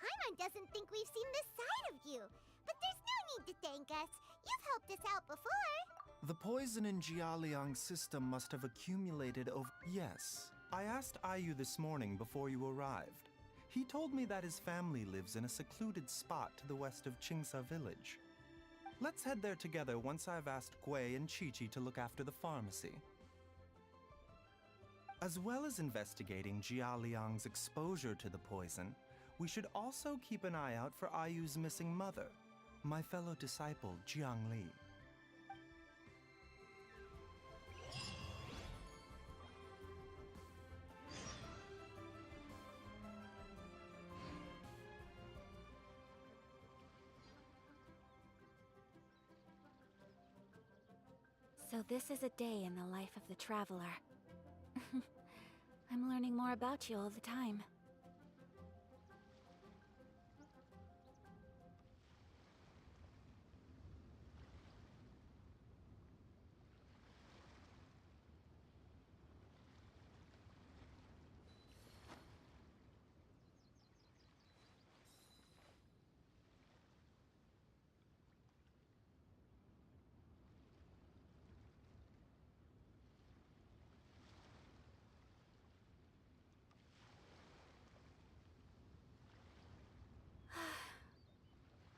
Paimon doesn't think we've seen this side of you. But there's no need to thank us. You've helped us out before. The poison in Jialiang's system must have accumulated over... Yes, I asked Ayu this morning before you arrived. He told me that his family lives in a secluded spot to the west of Qingsa village. Let's head there together once I've asked Gui and Chi-Chi to look after the pharmacy. As well as investigating Jialiang's exposure to the poison, we should also keep an eye out for Ayu's missing mother, my fellow disciple Jiang Li. So this is a day in the life of the traveler. I'm learning more about you all the time.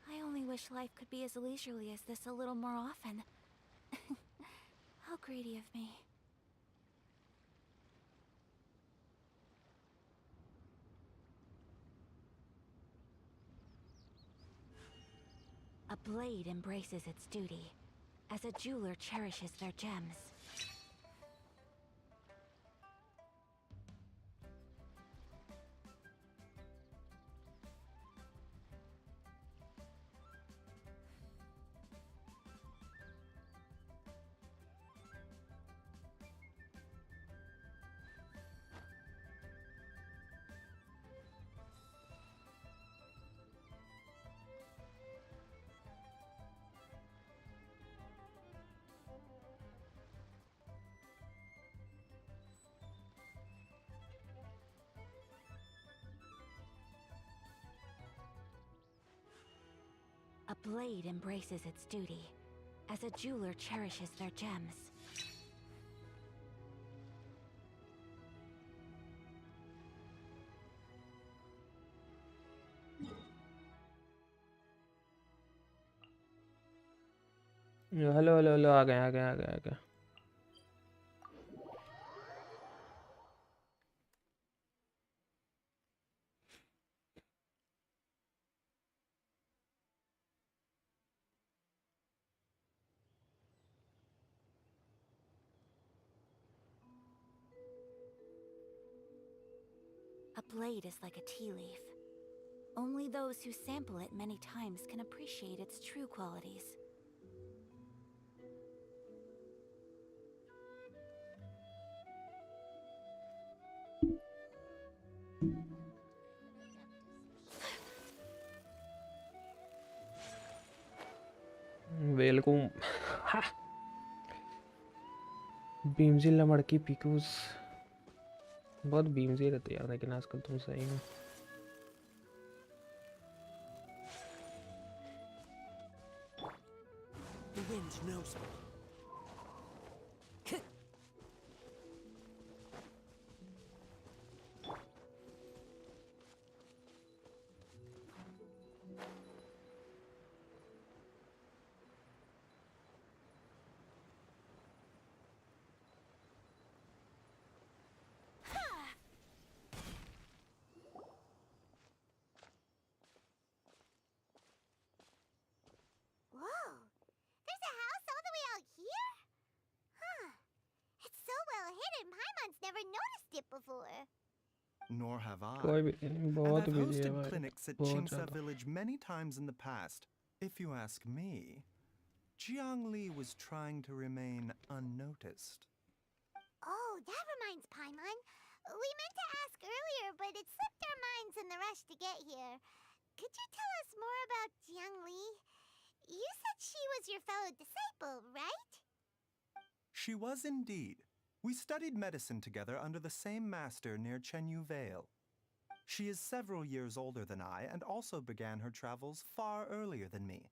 I only wish life could be as leisurely as this a little more often. How greedy of me. A blade embraces its duty, as a jeweler cherishes their gems. A blade embraces its duty, as a jeweler cherishes their gems. Hello hello hello, आ गए आ गए आ गए आ गए। A blade is like a tea leaf. Only those who sample it many times can appreciate its true qualities. Welcome. बीमजी लमड़की पिकूस बहुत बीमजी रहते यार, लेकिन आजकल तुम सही में। The wind knows me. Whoa! There's a house all the way out here? Huh. It's so well hidden, Paimon's never noticed it before. Nor have I. कोई भी नहीं, And बहुत I've बिजी है hosted भाई, clinics at बहुत Chingsa ज़्यादा। village many times in the past. If you ask me, Jiangli was trying to remain unnoticed. Oh, that reminds Paimon. We meant to ask earlier, but it slipped our minds in the rush to get here. Could you tell us more about Jiangli? You said she was your fellow disciple, right? She was indeed. We studied medicine together under the same master near Chenyu Vale. She is several years older than I and also began her travels far earlier than me.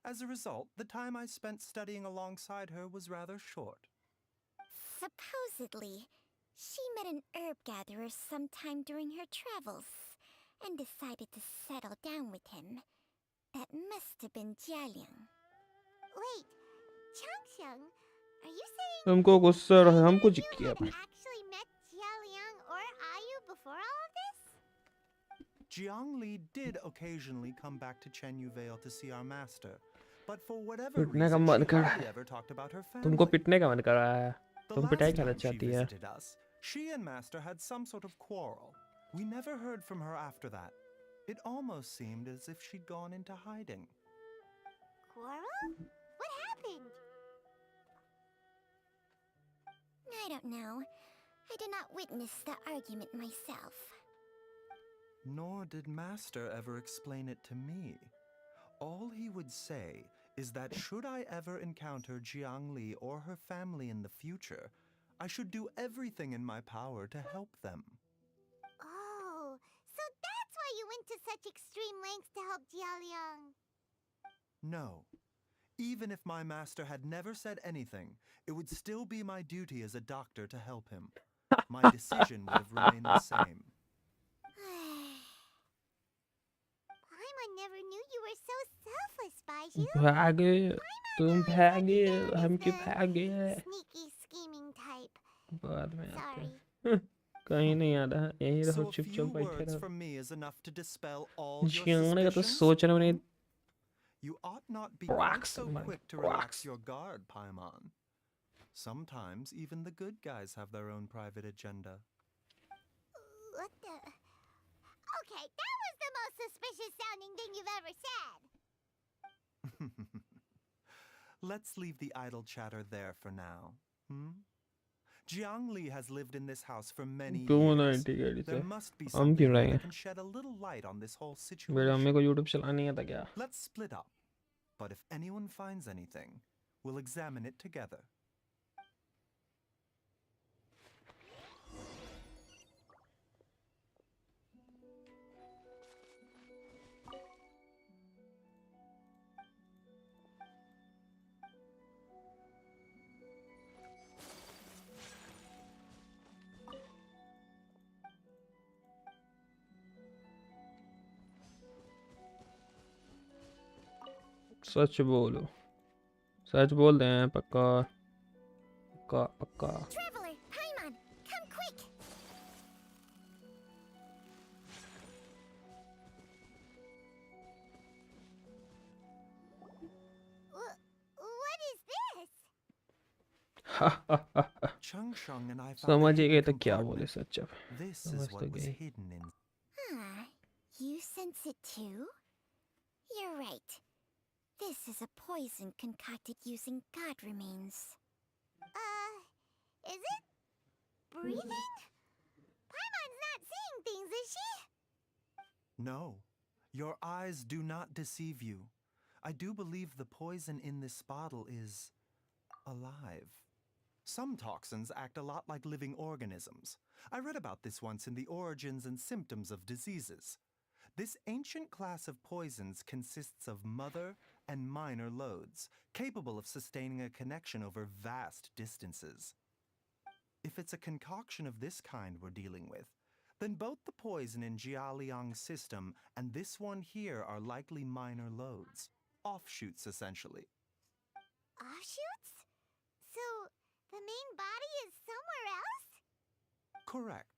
As a result, the time I spent studying alongside her was rather short. Supposedly, she met an herb gatherer sometime during her travels and decided to settle down with him. That must have been Jialiang. Wait, Changsheng, are you saying हमको गुस्सा रहा है, हमको you जिक्की है had actually met Jialiang or Ayu before all of this? Jiangli did occasionally come back to Chenyu Vale to see our master, but for whatever पिटने का reason, मन she कर hardly ever talked about her तुमको family. पिटने का मन कर रहा है, The तुम last पिटाई खाना time she चाहती है। visited us, she and Master had some sort of quarrel. We never heard from her after that. It almost seemed as if she'd gone into hiding. Quarrel? What happened? I don't know. I did not witness the argument myself. Nor did Master ever explain it to me. All he would say is that should I ever encounter Jiangli or her family in the future, I should do everything in my power to help them. Oh, so that's why you went to such extreme lengths to help Jialiang. No. Even if my master had never said anything, it would still be my duty as a doctor to help him. My decision would have remained the same. Paimon never knew you were so selfless, Baiju. भागे, तुम भागे, Paimon हम is क्यों the भागे? sneaky, scheming type. बाद में आते Sorry. हैं। कहीं नहीं आता, यहीं रहो, So a few चुपचाप बैठे words रहो। from me is enough to dispel all your झिंगने का तो suspicions? सोचना भी नहीं। You ought not be quite Rocks, so man, quick to rocks. relax your guard, Paimon. Sometimes even the good guys have their own private agenda. What the? Okay, that was the most suspicious sounding thing you've ever said. Let's leave the idle chatter there for now. Jiangli has lived in this house for many years. There must be something here that can shed a little light on this whole मेरे mummy को situation. YouTube चलाना नहीं आता क्या? Let's split up. But if anyone finds anything, we'll examine it together. सच बोलो, सच बोल दे पक्का पक्का पक्का। Traveler, Paimon, come quick! What is this? Changsheng and I found a समझ ही गए hidden तो क्या बोले compartment. सच। अब This समझ is तो what was गए। hidden in. You sense it too? You're right. This is a poison concocted using god remains. Is it breathing? Paimon's not seeing things, is she? No, your eyes do not deceive you. I do believe the poison in this bottle is alive. Some toxins act a lot like living organisms. I read about this once in the Origins and Symptoms of Diseases. This ancient class of poisons consists of mother and minor loads, capable of sustaining a connection over vast distances. If it's a concoction of this kind we're dealing with, then both the poison in Jialiang's system and this one here are likely minor loads. Offshoots, essentially. Offshoots? So, the main body is somewhere else? Correct.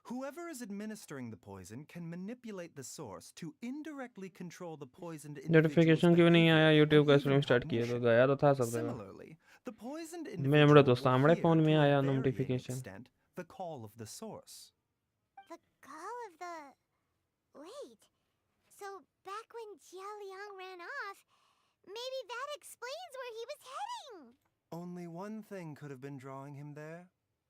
Whoever is administering the poison can manipulate the source to indirectly control the poisoned individual's notification क्यों नहीं आया? behavior YouTube का and stream even start किया तो cognition. गया तो था सब जगह। Similarly, the poisoned मैं individual बड़ा तो will सामने hear फोन में to a आया varying notification. extent the call of the source. The call of the... Wait. So, back when Jialiang ran off, maybe that explains where he was heading. Only one thing could have been drawing him there.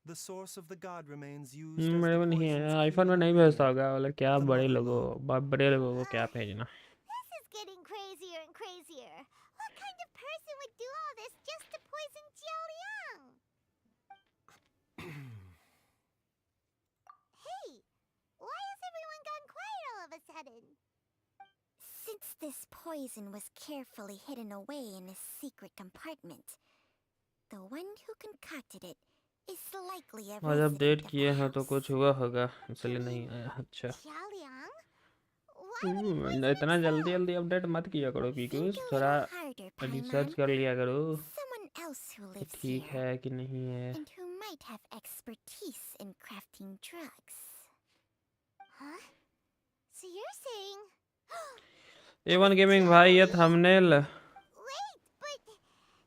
The source of the god remains used as मेरे the में नहीं है, poison's iPhone में key नहीं भेजता ingredient. होगा। बोले क्या The बड़े mother लोगों lode. बड़े लोगों को क्या भेजना। This is getting crazier and crazier. What kind of person would do all this just to poison Jialiang? Hey, why has everyone gone quiet all of a sudden? Since this poison was carefully hidden away in a secret compartment, the one who concocted it is likely a आज resident update of किए the हैं तो house. कुछ हुआ होगा, इसलिए नहीं आया। अच्छा Jialiang? Why would he poison इतना जल्दी himself? जल्दी अपडेट मत किया करो Think पीकूस, a थोड़ा little harder, रिसर्च Paimon. कर लिया करो Someone else who कि lives ठीक here, है कि नहीं है। and who might have expertise in crafting drugs. Huh? So you're saying... A1 gaming भाई ये thumbnail Wait, but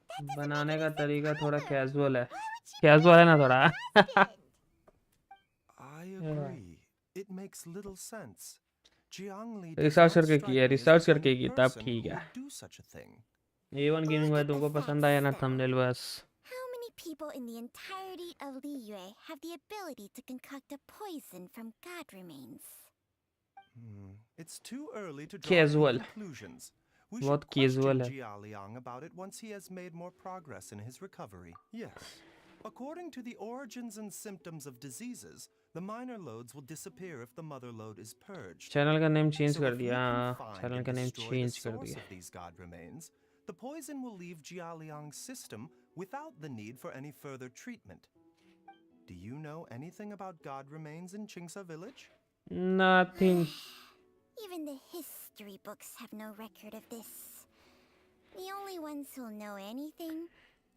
that doesn't बनाने make का any sense तरीका थोड़ा either. कैजुअल है। Why would she कैजुअल है ना poison थोड़ा। her husband? I agree. It makes little sense. Jiangli does research not करके strike किया, me as रिसर्च the करके kind of की तब person ठीक who है। would do such a thing. A1 gaming भाई Look at तुमको the पसंद facts, आया ना though. थंबनेल बस। How many people in the entirety of Liyue have the ability to concoct a poison from god remains? It's too early to draw Casual. any conclusions. We बहुत should question casual है। Jialiang about it once he has made more progress in his recovery. Yes. According to the Origins and Symptoms of Diseases, the minor loads will disappear if the mother load is purged. Channel का name change So कर if we दिया। can हाँ, find channel and का name destroy the change कर source दिया। of these god remains, the poison will leave Jialiang's system without the need for any further treatment. Do you know anything about god remains in Qingsa village? Nothing. Even the history books have no record of this. The only ones who'll know anything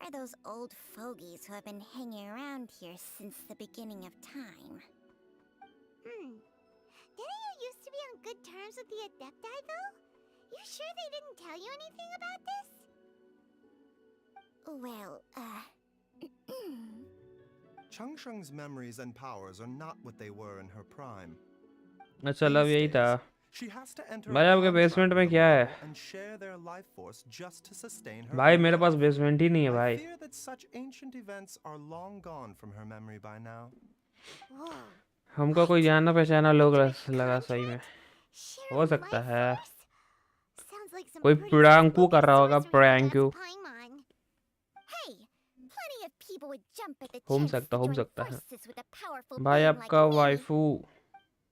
are those old fogies who have been hanging around here since the beginning of time. Didn't you used to be on good terms with the Adepti, though? You sure they didn't tell you anything about this? Well, Changsheng's memories and powers are not what they were in her prime. अच्छा love These यही था। days, she has to enter भाई a आपके basement में contract with क्या a है? model and share their life force just to sustain her भाई own मेरे पास health. बेसमेंट ही नहीं है I भाई। fear that such ancient events are long gone from her memory by now. Whoa. हमको कोई जाना पहचाना लोग लगा सही में। Share हो सकता life है force? Sounds like some कोई pretty प्रांकू spooky कर रहा होगा, sorcery if प्रांकू। that's Paimon. hey, plenty of people would jump at the हो chance सकता to join है। forces with a powerful भाई being like आपका me. Waifu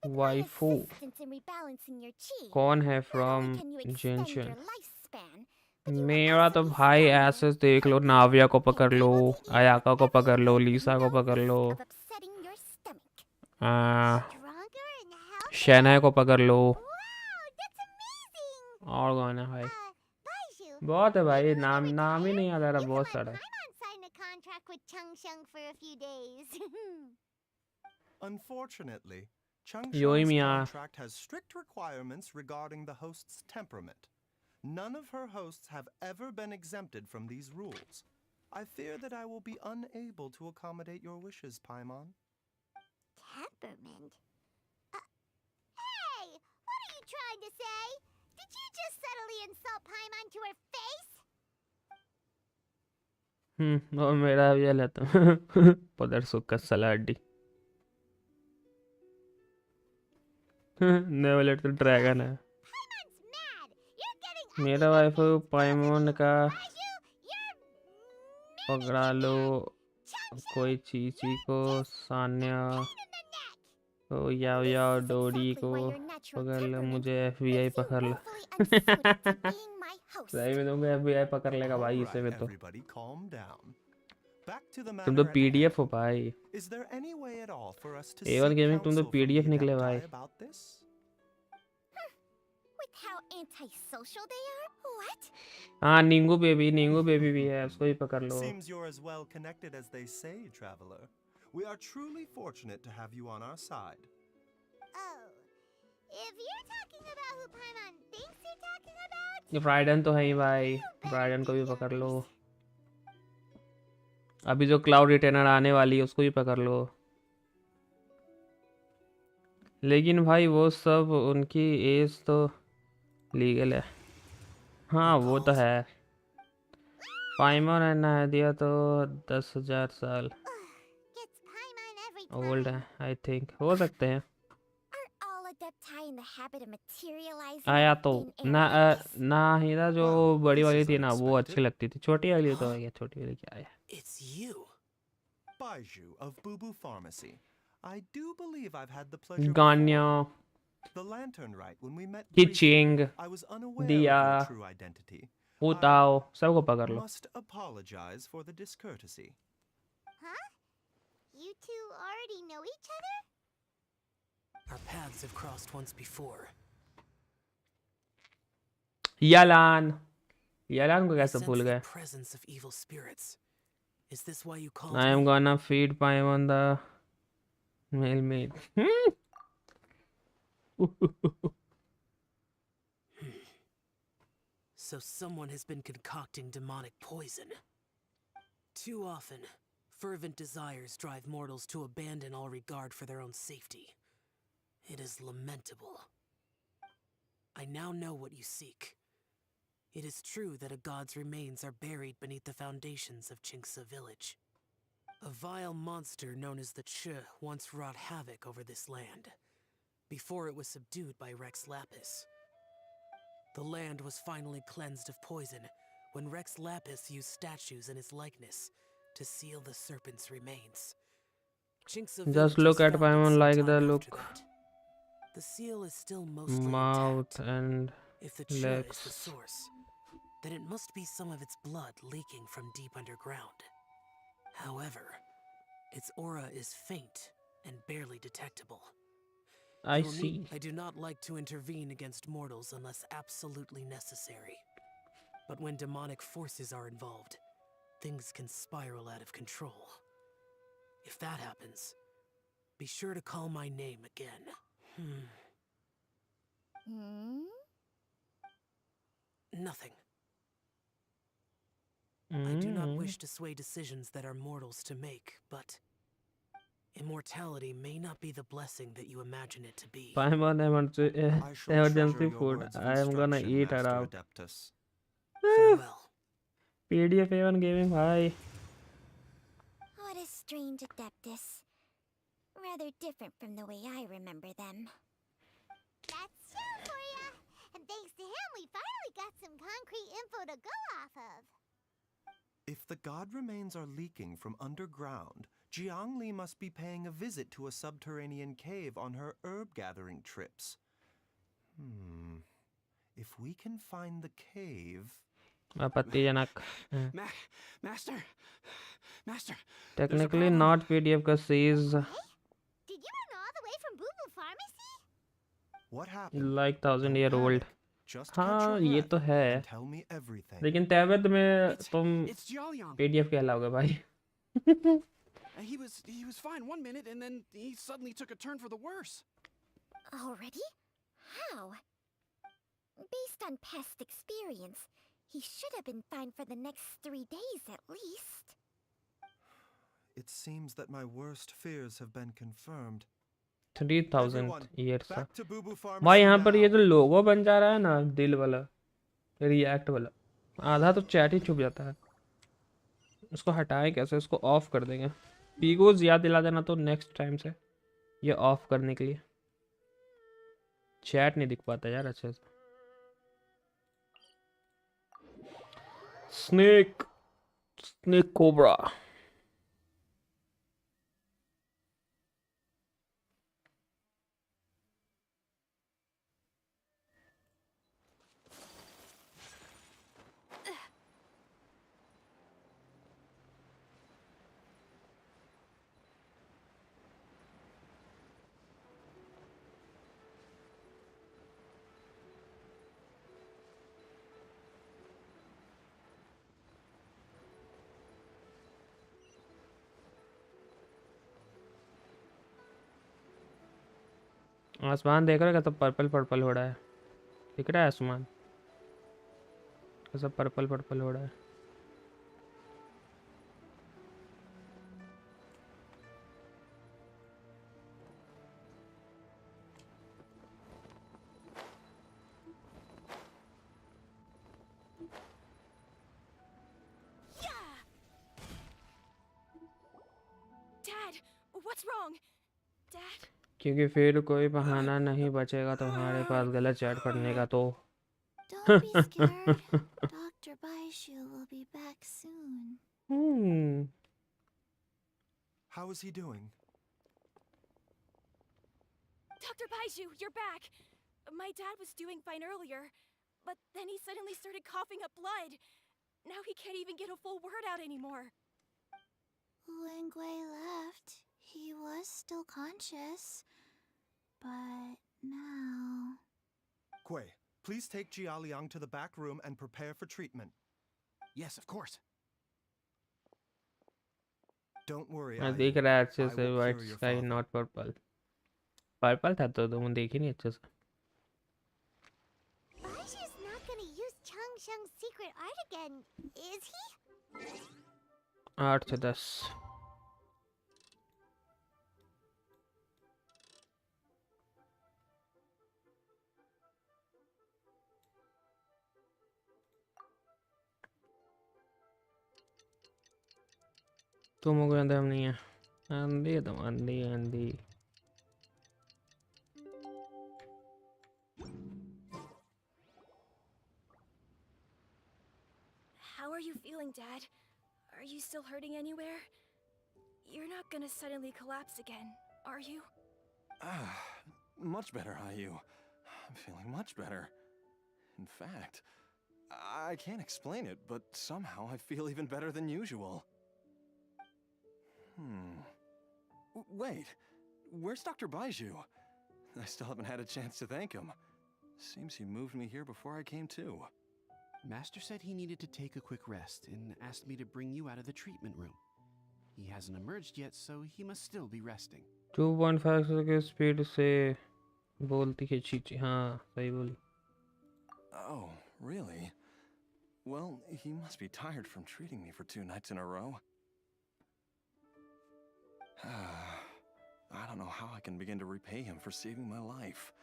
With my waifu assistance in rebalancing your chi, कौन है not from only can you extend जेंशन? your lifespan, but you will मेरा also तो be भाई stronger, assess देख लो, healthier, नाविया को and पकड़ लो, able to eat अयाका को whatever पकड़ you लो, like with लीसा को no पकड़ लो, risk of upsetting your stomach. Stronger and healthier? शहनाई को पकड़ लो। Wow, that's amazing! और कौन है भाई? Baiju, बहुत है भाई, नाम ही नहीं याद आ रहा, You can बहुत let सारा है। Paimon sign a contract with Changsheng for a few days. Unfortunately, Yoi Changsheng's Mia. contract has strict requirements regarding the host's temperament. None of her hosts have ever been exempted from these rules. I fear that I will be unable to accommodate your wishes, Paimon. Temperament? Hey! What are you trying to say? Did you just subtly insult Paimon to her face? और मेरा भी लेता पदर सुक्का सलाडी never let the dragon है। Paimon's mad! You're getting मेरा wife पाइमोन का पकड़ा लो, कोई चीची को, सान्या को, याओ याओ डोरी को पकड़ लो, मुझे FBI पकड़ लो। सही में तुमको FBI पकड़ लेगा भाई इसे में तो। Everybody calm down. Back to the तुम तो matter at PDF hand. हो भाई। Is there any way at all for us to A1 seek gaming तुम तो counsel from PDF the निकले Adepti भाई। about this? With how antisocial they are? What? हाँ नींगू baby भी है, उसको भी पकड़ लो। Seems you're as well connected as they say, traveler. We are truly fortunate to have you on our side. Oh. If you're talking about who Paimon thinks you're talking about... ये Brydon तो है ही भाई, Brydon को भी पकड़ लो। अभी जो cloud retainer आने वाली है उसको भी पकड़ लो। लेकिन भाई वो सब उनकी एज तो लीगल है। हाँ वो तो है। पाइमर है ना दिया तो 10,000 साल Gets Paimon every old time. है आई थिंक, हो सकते हैं। Are all Adepti in the habit of materializing आया तो in ना areas? ना हीरा जो Well, बड़ी this वाली is थी ना वो अच्छी unexpected. लगती थी, छोटी वाली तो है, छोटी वाली क्या है। It's you. Baiju of Bubu Pharmacy. I do believe I've had the pleasure गान्या before. The lantern rite when we met briefly, किचिंग I was unaware दिया of your true identity. उताओ सबको पकड़ लो। Must apologize for the discourtesy. Huh? You two already know each other? Our paths have crossed once before. यालान को कैसे Sense भूल the गए। presence of evil spirits. Is this why you called I am me? gonna feed Paimon the male maid. So someone has been concocting demonic poison. Too often, fervent desires drive mortals to abandon all regard for their own safety. It is lamentable. I now know what you seek. It is true that a god's remains are buried beneath the foundations of Chinksa village. A vile monster known as the Ch once wrought havoc over this land, before it was subdued by Rex Lapis. The land was finally cleansed of poison when Rex Lapis used statues in his likeness to seal the serpent's remains. Chinksa Just village look was at founded Paimon some like time the after look, that. The seal is still mostly mouth intact. and If the Cha is the legs. source, then it must be some of its blood leaking from deep underground. However, its aura is faint and barely detectable. I see. I do not like to intervene against mortals unless absolutely necessary. But when demonic forces are involved, things can spiral out of control. If that happens, be sure to call my name again. Nothing. I do not wish to sway decisions that are mortals to make, but immortality may not be the blessing that you imagine it to be. Paimon I shall emergency treasure your food. words of I am gonna instruction, eat it Master up. Adeptus. Farewell. PDF A1 gaming भाई। What a strange Adeptus. Rather different from the way I remember them. That's true for ya. And thanks to him, we finally got some concrete info to go off of. If the god remains are leaking from underground, Jiangli must be paying a visit to a subterranean cave on her herb gathering trips. If we can find the cave... आपत्तिजनक। Master. Technically not PDF का says Did you run all the way from Boo Boo Pharmacy? What happened? like 1,000-year-old. Just catch हाँ your ये breath तो है, and tell me everything. लेकिन तैबत में तुम It's Jiaoliang. PDF कहलाओगे भाई. He was fine one minute, and then he suddenly took a turn for the worse. Already? How? Based on past experience, he should have been fine for the next 3 days at least. It seems that my worst fears have been confirmed. 3000 Everyone, years. back to Boo Boo भाई Pharmacy यहाँ पर ये now. जो लोगो बन जा रहा है ना, दिल वाला, रिएक्ट वाला, आधा तो चैट ही छुप जाता है. उसको हटाएं कैसे? उसको ऑफ कर देंगे. पीगोज याद दिला देना तो नेक्स्ट टाइम से ये ऑफ करने के लिए. चैट नहीं दिख पाता यार अच्छे से. Snake cobra. आसमान देख रहे हो कैसा पर्पल पर्पल हो रहा है? दिख रहा है आसमान कैसा पर्पल पर्पल हो रहा है? Dad, what's wrong? Dad? क्योंकि फिर कोई बहाना नहीं बचेगा तुम्हारे पास गलत चैट करने का तो. Don't be scared. Dr. Baishu will be back soon. How is he doing? Dr. Baishu, you're back! My dad was doing fine earlier, but then he suddenly started coughing up blood. Now he can't even get a full word out anymore. When Gui left, he was still conscious. But now... Gui, please take Jiaoliang to the back room and prepare for treatment. Yes, of course. Don't worry, दिख रहा है अच्छे I से. will white cure your sky father. Not purple. Purple था तो तुम देखी नहीं अच्छे से. Baishu's not gonna use Changsheng's secret art again, is he? 8 से 10. तुम हो गए अंदर, हम नहीं है. अंधी है तुम, अंधी अंधी. How are you feeling, Dad? Are you still hurting anywhere? You're not gonna suddenly collapse again, are you? Much better, Hayu. I'm feeling much better. In fact, I can't explain it, but somehow I feel even better than usual. Wait, where's Dr. Baiju? I still haven't had a chance to thank him. Seems he moved me here before I came to. Master said he needed to take a quick rest and asked me to bring you out of the treatment room. He hasn't emerged yet, so he must still be resting. 2.5 के speed से बोलती है चीची. हाँ सही बोली. Oh, really? Well, he must be tired from treating me for 2 nights in a row. I don't know how I can begin to repay him for saving my life.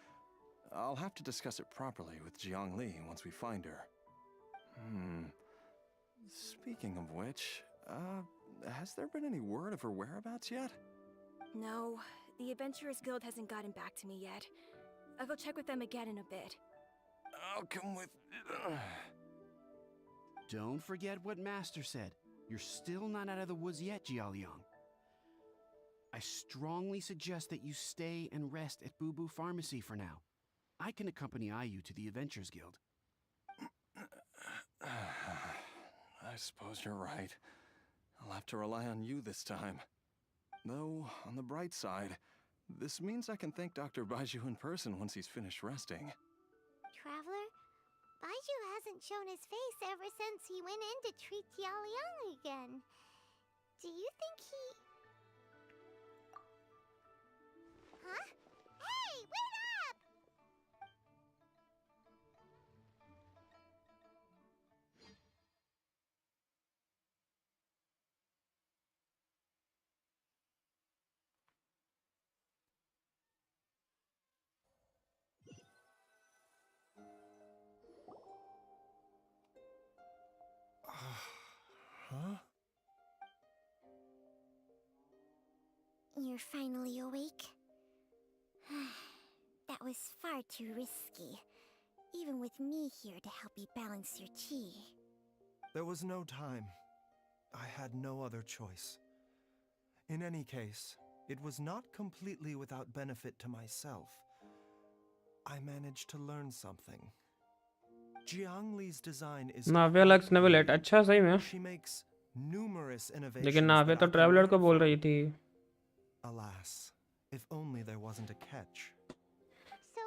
I'll have to discuss it properly with Jiangli once we find her. Speaking of which, has there been any word of her whereabouts yet? No, the Adventurers Guild hasn't gotten back to me yet. I'll go check with them again in a bit. I'll come with... Don't forget what Master said. You're still not out of the woods yet, Jiaoliang. I strongly suggest that you stay and rest at Boo Boo Pharmacy for now. I can accompany Ayu to the Adventurers Guild. I suppose you're right. I'll have to rely on you this time. Though, on the bright side, this means I can thank Dr. Baiju in person once he's finished resting. Traveler, Baiju hasn't shown his face ever since he went in to treat Jialiang again. Do you think he... Huh? Hey, wait up! Huh? You're finally awake? That was far too risky, even with me here to help you balance your chi. There was no time. I had no other choice. In any case, it was not completely without benefit to myself. I managed to learn something. Jiangli's design is Navya lux ने late अच्छा सही में She makes numerous innovations. लेकिन Navya that तो I can traveller learn को बोल from. रही थी Alas, if only there wasn't a catch. So,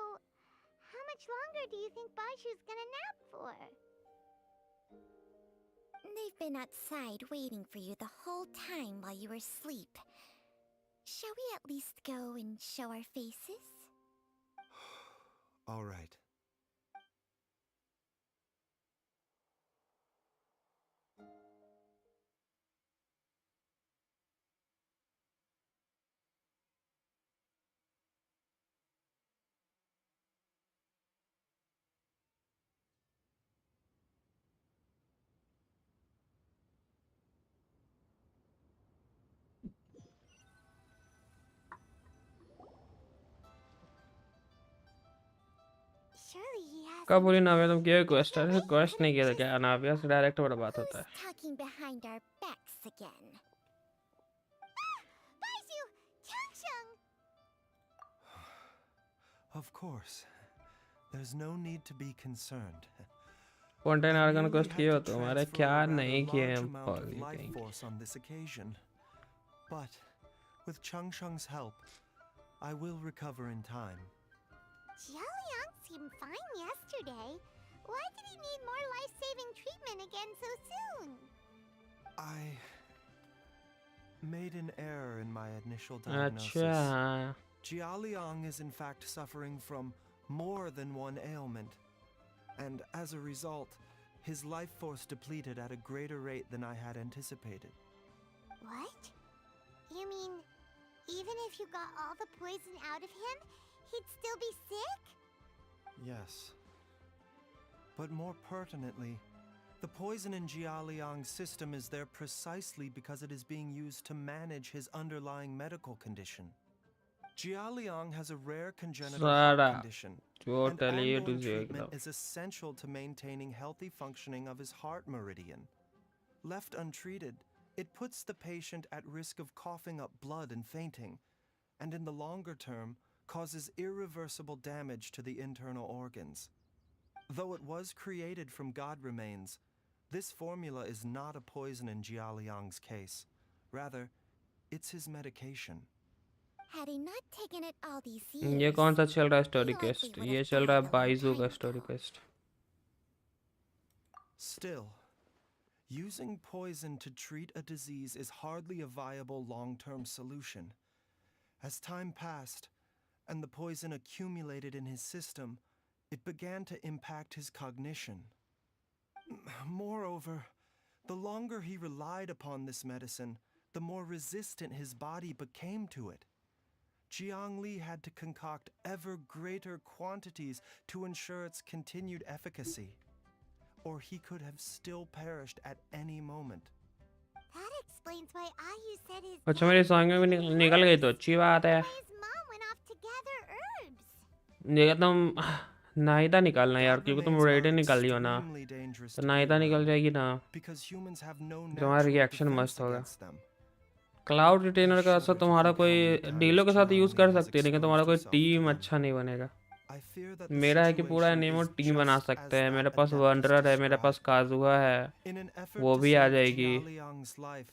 how much longer do you think Baiju's gonna nap for? They've been outside waiting for you the whole time while you were asleep. Shall we at least go and show our faces? All right. Surely he has. कब बोली नाव्या तुम किया quest है quest नहीं किया था क्या नाव्या से डायरेक्ट बड़ा बात होता है Who's talking behind our backs again? Baiju! Changsheng! Of course. There's no need to be concerned. कंटेन I आर्गन merely क्वेस्ट had किए हो to तो हमारे transfer क्या a rather नहीं किए large हम amount of पागल life कहीं force on this occasion. But with Changsheng's help, I will recover in time. Jialiang seemed fine yesterday. Why did he need more life-saving treatment again so soon? I made an error in my initial diagnosis. अच्छा Jialiang is in fact suffering from more than one ailment. And as a result, his life force depleted at a greater rate than I had anticipated. What? You mean, even if you got all the poison out of him, he'd still be sick? Yes. But more pertinently, the poison in Jialiang's system is there precisely because it is being used to manage his underlying medical condition. Jialiang has a rare congenital heart सारा condition, and totally A to ongoing Z treatment is essential to maintaining healthy functioning of his heart meridian. Left untreated, it puts the patient at risk of coughing up blood and fainting, and in the longer term, causes irreversible damage to the internal organs. Though it was created from god remains, this formula is not a poison in Jialiang's case. Rather, it's his medication. Had he not taken it all these ये years, कौन सा चल रहा है story he likely quest would ये have चल रहा है died a long बाइजू का time story ago. Quest Still, using poison to treat a disease is hardly a viable long-term solution. As time passed, and the poison accumulated in his system, it began to impact his cognition. Moreover, the longer he relied upon this medicine, the more resistant his body became to it. Jiangli had to concoct ever greater quantities to ensure its continued efficacy, or he could have still perished at any moment. That explains why Ayu said his अच्छा मेरी song में भी निकल गई तो अच्छी बात है why his mom went off to gather herbs. ये तुम नाहिदा निकालना यार क्योंकि तुम Remains रेडियन are निकाली हो ना extremely dangerous तो to be नाहिदा निकल around, जाएगी ना because humans have no तुम्हारा natural रिएक्शन defense मस्त होगा against them. क्लाउड रिटेनर का असर shudder to तुम्हारा think how कोई many times डीलो के साथ यूज Jiangli कर has सकती है लेकिन तुम्हारा exposed कोई herself to टीम them. अच्छा नहीं बनेगा I fear that the मेरा है कि पूरा situation नेमो is टीम बना just सकते as हैं मेरे that पास adeptus वंडरर है मेरे पास described. काजुआ है In an effort वो to भी आ save जाएगी Jialiang's life,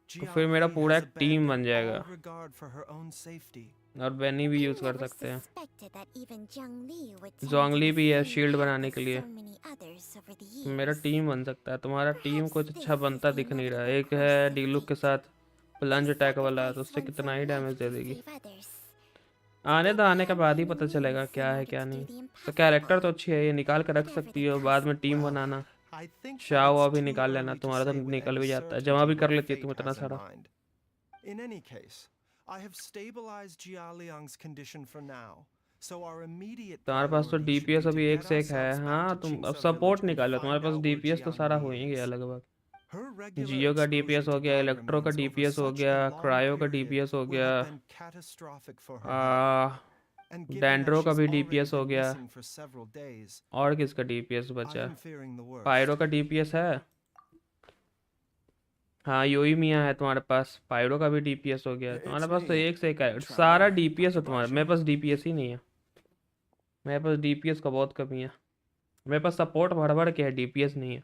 तो फिर मेरा Jiali पूरा has एक टीम बन abandoned जाएगा all regard for her own safety. और बेनी भी I यूज कर never सकते हैं। suspected that even Zhongli would tend to जोंगली the भी है same शील्ड path बनाने as के लिए। so many others over the तो मेरा years. टीम बन सकता है। तुम्हारा टीम Perhaps कुछ this अच्छा is बनता the दिख नहीं रहा। inevitable एक है course of डीलुक के fate. साथ प्लंज We अटैक वाला, तो sacrifice उससे one's कितना own he damage life they to देगी। save others. आने तो आने के बाद ही Human पता चलेगा means क्या in है order क्या to do नहीं। the तो कैरेक्टर तो impossible. अच्छी है, ये निकाल कर रख Whatever सकती the हो, बाद में cost. Team Well, banana. I think that Shao it's अभी too निकाल लेना, early to तुम्हारा तो say with निकल भी any जाता है। जमा भी certainty कर what लेती है तुम fate इतना has in सारा। mind. In any case, I have stabilized Jialiang's condition for now, so our immediate तुम्हारे पास तो priority should DPS be to अभी एक get से एक है। ourselves back हाँ to तुम अब Qingce सपोर्ट village and निकालो, तुम्हारे find pass out where DPS तो सारा हो ही Jiangli गया is. लगभग। Her regular जियो का exposure डीपीएस हो to गया, Dai इलेक्ट्रो का remains over डीपीएस हो such गया, a long क्रायो का period डीपीएस हो will गया, have been catastrophic for her health. And given that डैंड्रो का she's भी already डीपीएस हो been गया। missing for several days, और किसका डीपीएस I बचा? am fearing the worst. Pyro का डीपीएस है। हाँ योई मिया है तुम्हारे पास, पायरो का भी डीपीएस हो गया। तुम्हारे पास तो एक से एक है, सारा डीपीएस है तुम्हारे। मेरे पास डीपीएस ही नहीं है। मेरे पास डीपीएस का बहुत कमी है। मेरे पास सपोर्ट भर भर के है, डीपीएस नहीं है।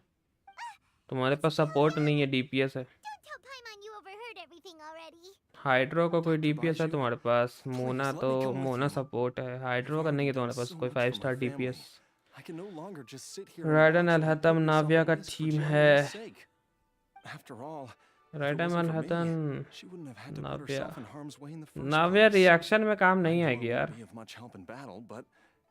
तुम्हारे पास सपोर्ट नहीं है, डीपीएस है। Don't tell Paimon you overheard everything already. Hydro का कोई डीपीएस है Baiju, तुम्हारे पास? मोना please let तो me come with Mona you. Support है। हाइड्रो You've का नहीं है already तुम्हारे done पास so कोई much 5 for star my DPS. family. I can no longer just sit here and ridden watch you अलहतम put yourself नाविया at का risk for team Jialiang's है। sake. After all, if it ridden wasn't for me, अलहतम she wouldn't have had to put नाविया। herself in harm's way in the first नाविया place. Reaction में काम I नहीं know आएगी I यार। won't be of much help in battle, but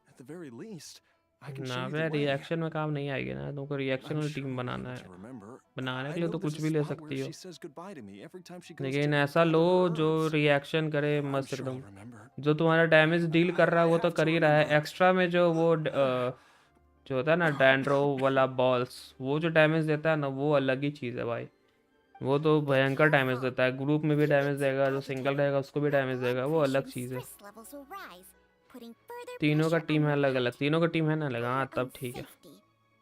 at the very least, I can show you नाविया the way. Reaction में काम नहीं आएगी ना, तुमको I'm reactional sure team you're banana able है। to remember. बनाने के I लिए know तो there's कुछ a भी ले spot सकती where हो, she says goodbye to me every time she goes लेकिन to ऐसा लो gather her जो herbs. रिएक्शन करे I'm मस्त sure एकदम। I'll remember. जो तुम्हारा डैमेज डील कर रहा है वो I तो have कर to ही रहा है, remember. एक्स्ट्रा में जो वो जो होता है ना डैंड्रो वाला बॉल्स, वो जो डैमेज देता है ना, वो अलग ही चीज़ है भाई। वो तो भयंकर डैमेज देता है। ग्रुप में भी डैमेज देगा, जो सिंगल रहेगा उसको भी डैमेज देगा, वो अलग चीज़ है। Stress levels will rise, putting further तीनों का pressure टीम on है your अलग heart. अलग, तीनों का टीम है ना अलग। For हाँ your तब own ठीक है। safety,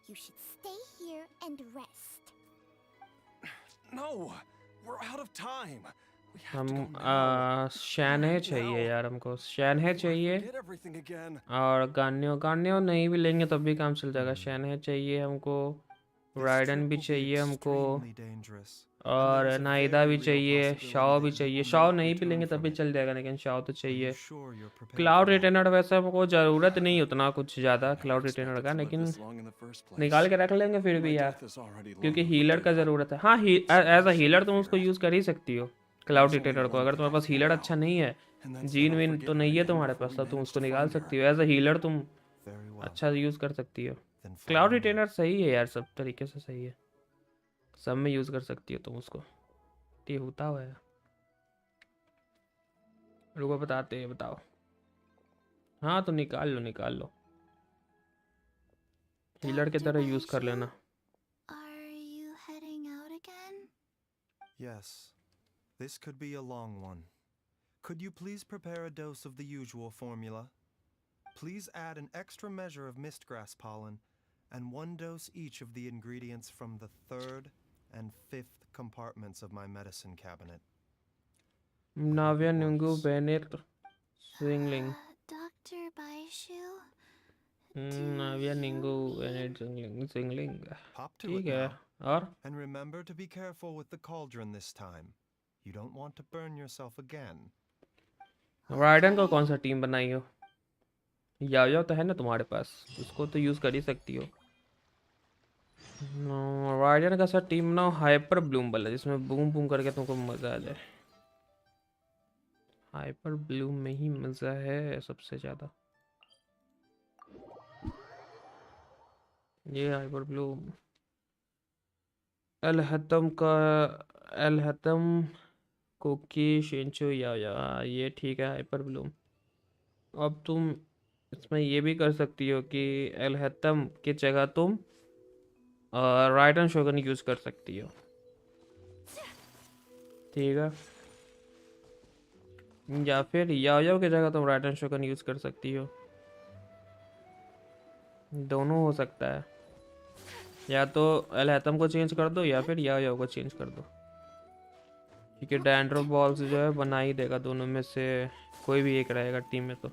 you should stay here and rest. No, we're out of time. We have हम to go now. शैनहे चाहिए Now. यार, हमको शैनहे Before I चाहिए। forget everything again. और गान्यो नहीं भी लेंगे तब भी काम चल जाएगा। शैनहे चाहिए हमको, This राइडन trip भी will be चाहिए हमको, extremely dangerous, and और there is a नाइदा very भी real चाहिए, possibility शाओ that भी you चाहिए। will शाओ not नहीं भी return लेंगे तब from भी it. चल जाएगा, लेकिन शाओ तो Are चाहिए। you sure you're prepared cloud for that? Retainer वैसे हमको ज़रूरत नहीं उतना कुछ ज़्यादा I cloud never retainer expected का, to live लेकिन this long in the first place. निकाल के रख लेंगे फिर My भी यार, death is already long क्योंकि हीलर overdue. का ज़रूरत है। हाँ एज अ हीलर तुम उसको यूज़ कर ही सकती हो क्लाउड There's only रिटेनर को। one अगर तुम्हारे पास path हीलर now, अच्छा नहीं है, and that's gene that I'll win forget तो her नहीं है again तुम्हारे before पास, we तो तुम manage उसको to निकाल find her. सकती हो। एज अ हीलर तुम Very well. अच्छा यूज़ कर सकती हो। Then cloud follow me. Retainer सही है यार, सब तरीके से सही है, सब में यूज़ कर सकती हो तुम उसको। ये होता हुआ है। रुको बताते हैं, बताओ। हाँ तो निकाल लो, हीलर की Dr. तरह यूज़ कर Baiju, लेना। Are you heading out again? Yes, this could be a long one. Could you please prepare a dose of the usual formula? Please add an extra measure of mistgrass pollen and 1 dose each of the ingredients from the 3rd and 5th compartments of my medicine cabinet. नाविया नुंगू बेनेट स्विंगलिंग। Dr. Baiju? नाविया नुंगू बेनेट स्विंगलिंग। Pop to ठीक it है। now. और And remember to be careful with the cauldron this time. You don't want to burn yourself again. Ridden को कौन सा टीम बनाई हो? याओ तो है ना तुम्हारे पास, उसको तो यूज़ कर ही सकती हो। राइडन का सा टीम बनाओ हाइपर ब्लूम वाला, जिसमें बूम बूम करके तुमको मज़ा आ जाए। हाइपर ब्लूम में ही मज़ा है सबसे ज़्यादा। ये हाइपर ब्लूम अलहतम कुकी शिंचो या ये ठीक है हाइपर ब्लूम। अब तुम इसमें ये भी कर सकती हो कि अलहतम की जगह तुम राइडन शोगन यूज़ कर सकती हो, ठीक है। या फिर याओ की जगह तुम राइडन शोगन यूज़ कर सकती हो, दोनों हो सकता है। या तो अलहतम को चेंज कर दो या फिर याओ को चेंज कर दो, क्योंकि डैंड्रो बॉल्स जो है बना ही देगा, दोनों में से कोई भी एक रहेगा टीम में। तो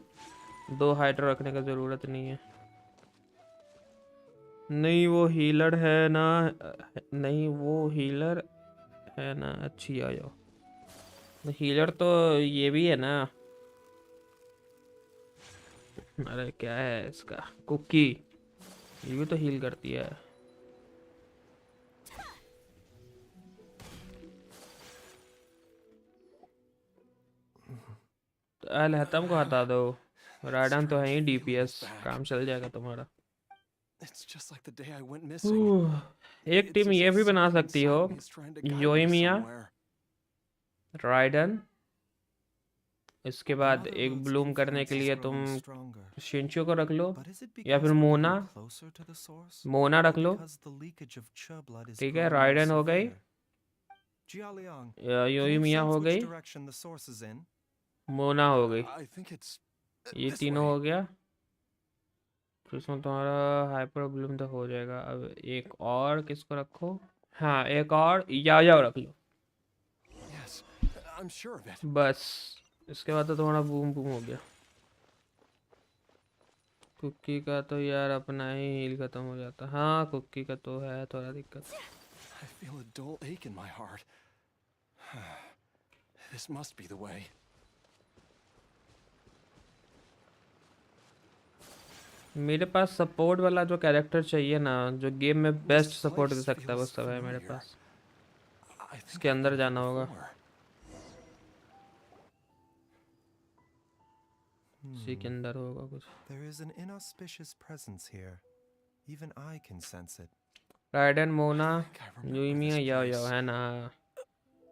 2 हाइड्रो रखने का ज़रूरत नहीं है। नहीं वो हीलर है ना, नहीं वो हीलर है ना, अच्छी आ जाओ। हीलर तो ये भी है ना। अरे क्या है इसका, कुकी, ये भी तो हील करती है। तो अलहतम को हटा दो, राडन तो है ही डीपीएस, काम चल जाएगा तुम्हारा। एक टीम ये भी बना सकती हो, योइमिया, राइडन, इसके बाद एक ब्लूम करने के लिए तुम शिंचो को रख लो, या फिर मोना, मोना रख लो। ठीक है, राइडन हो गई, योइमिया हो गई, मोना हो गई, ये तीनों हो गया। तो इसमें तुम्हारा हाइपर ब्लूम तो हो जाएगा। अब एक और किसको रखो, हाँ एक और याओ रख लो, बस इसके बाद तो तुम्हारा बूम बूम हो गया। कुकी का तो यार अपना ही हील खत्म हो जाता। हाँ कुकी का तो है थोड़ा दिक्कत। I feel a dull ache in my heart. This must be the way. मेरे पास सपोर्ट वाला जो कैरेक्टर चाहिए ना, जो गेम में बेस्ट सपोर्ट दे सकता है, वो सब है मेरे पास। इसके अंदर जाना होगा, इसी के अंदर होगा कुछ। There is an inauspicious presence here. Even I can sense it. Raiden, Mona, Yumiya, Yao है ना।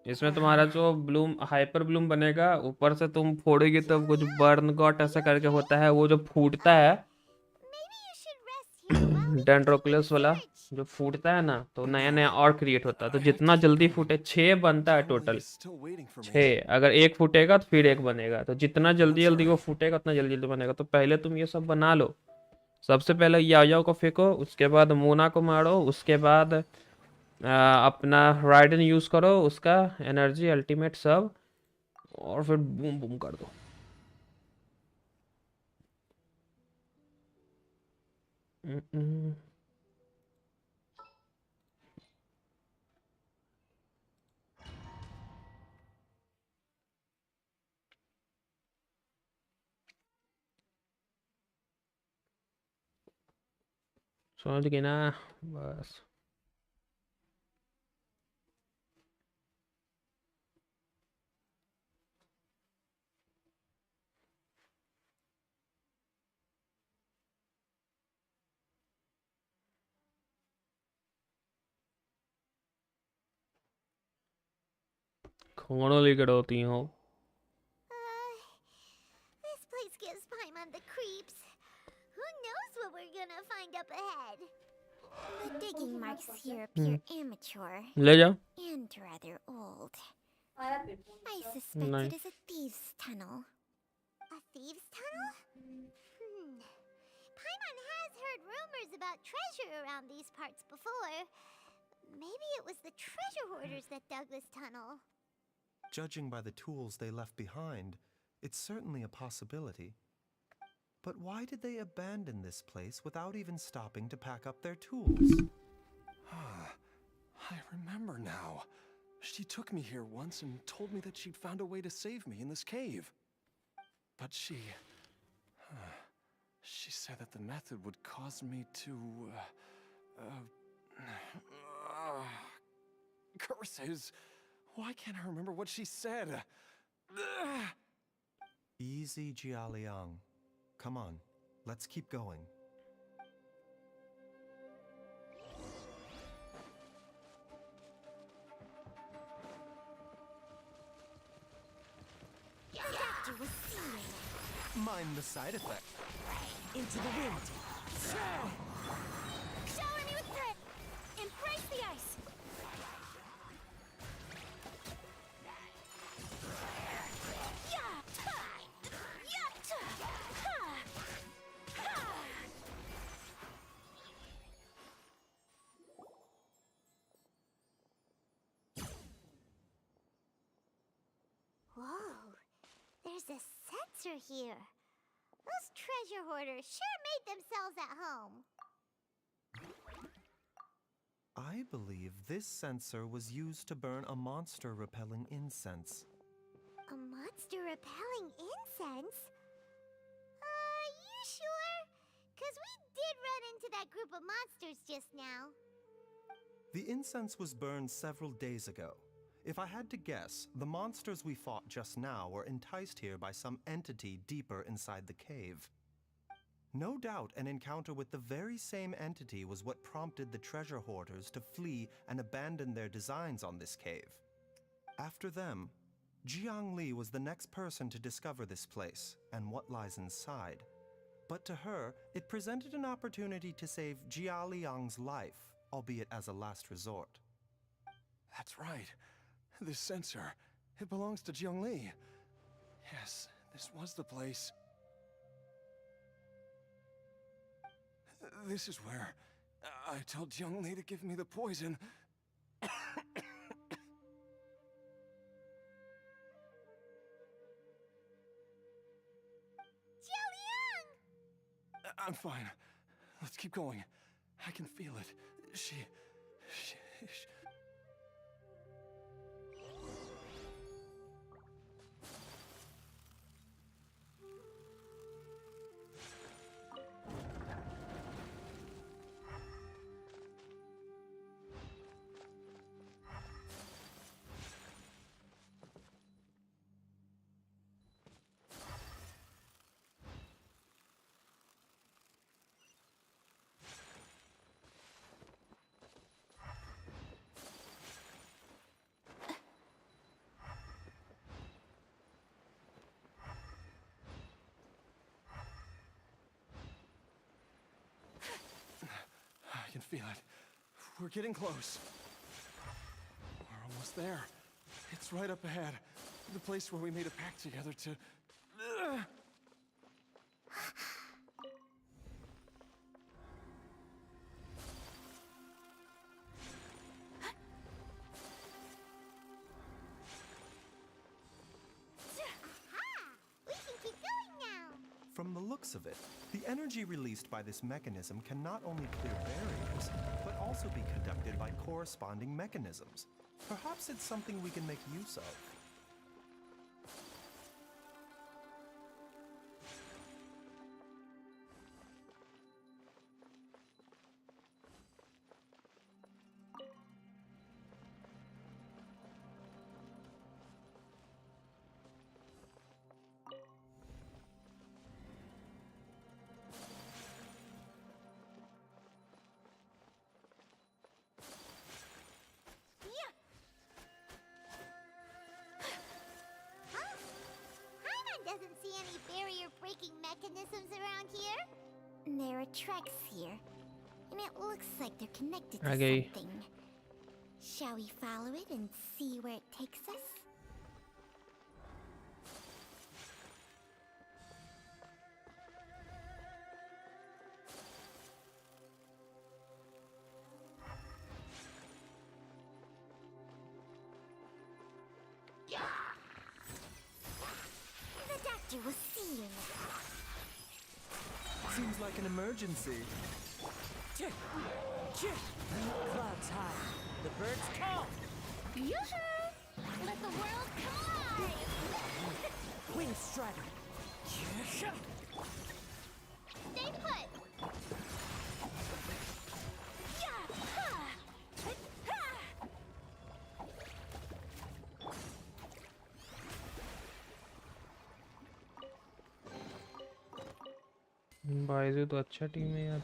इसमें तुम्हारा जो ब्लूम, हाइपर ब्लूम बनेगा, ऊपर से तुम फोड़ोगे तब कुछ बर्न गॉट ऐसा करके होता है, वो जो फूटता है डेंड्रोक्लस वाला, जो फूटता है ना, तो नया नया और क्रिएट होता है। तो जितना जल्दी फूटे, 6 बनता है टोटल, 6, अगर एक फूटेगा तो फिर एक बनेगा, तो जितना जल्दी जल्दी वो फूटेगा उतना जल्दी जल्दी बनेगा। तो पहले तुम ये सब बना लो। सबसे पहले याओ को फेंको, उसके बाद मोना को मारो, उसके बाद अपना राइडन यूज करो, उसका एनर्जी अल्टीमेट सब, और फिर बूम बूम कर दो। समझ गए ना, बस। खोड़ो लेकर होती हो। This place gives Paimon the creeps. Who knows what we're gonna find up ahead? The digging marks here appear amateur. ले जाओ। And rather old. I suspect it is a thieves' tunnel. A thieves' tunnel? Paimon has heard rumors about treasure around these parts before. Maybe it was the treasure hoarders that dug this tunnel. Judging by the tools they left behind, it's certainly a possibility. But why did they abandon this place without even stopping to pack up their tools? I remember now. She took me here once and told me that she'd found a way to save me in this cave. But she said that the method would cause me to, curses. Why can't I remember what she said? Easy, Jialiang. Come on, let's keep going. Mind the side effect. Into the wind. Shower me with grit. Embrace the ice. Whoa, there's a sensor here. Those treasure hoarders sure made themselves at home. I believe this sensor was used to burn a monster-repelling incense. A monster repelling incense? You sure? 'Cause we did run into that group of monsters just now. The incense was burned several days ago. If I had to guess, the monsters we fought just now were enticed here by some entity deeper inside the cave. No doubt an encounter with the very same entity was what prompted the treasure hoarders to flee and abandon their designs on this cave. After them, Jiangli was the next person to discover this place and what lies inside. But to her, it presented an opportunity to save Jia Liang's life, albeit as a last resort. That's right. This sensor, it belongs to Jiangli. Yes, this was the place. This is where I told Jiangli to give me the poison. I'm fine. Let's keep going. I can feel it. She... I can feel it. We're getting close. We're almost there. It's right up ahead. The place where we made a pact together to... From the looks of it, the energy released by this mechanism can not only clear barriers, but also be conducted by corresponding mechanisms. Perhaps it's something we can make use of. Doesn't see any barrier-breaking mechanisms around here. There are tracks here, and it looks like they're connected to Okay. something. Shall we follow it and see where it takes us? Will see you. Seems like an emergency. Clouds high. The birds call. Yoo-hoo! Let the world collide! Wing strider. Stay put! बाइज़े तो अच्छा team है यार.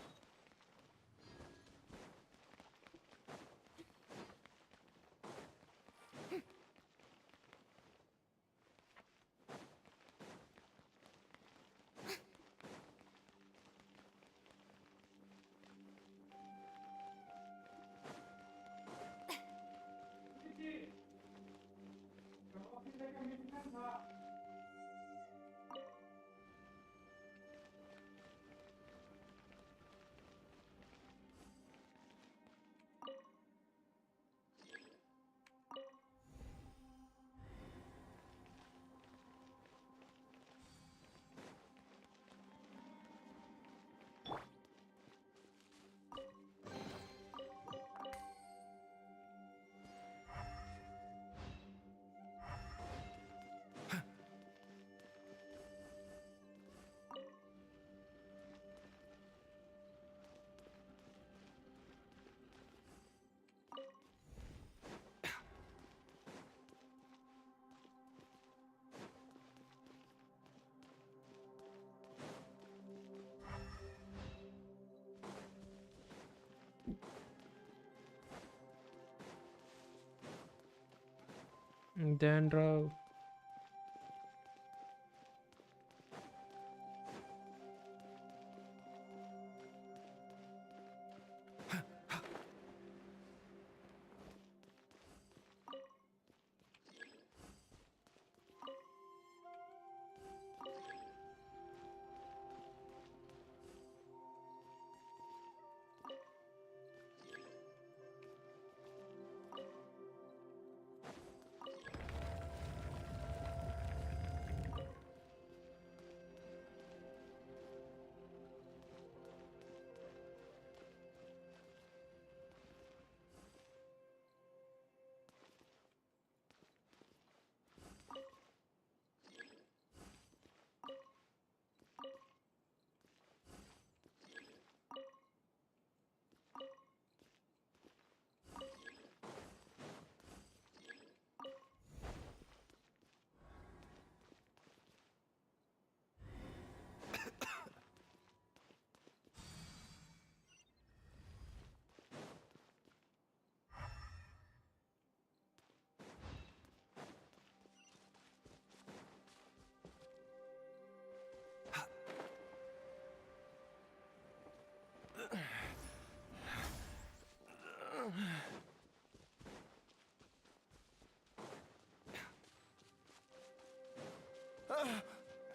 Dandruff.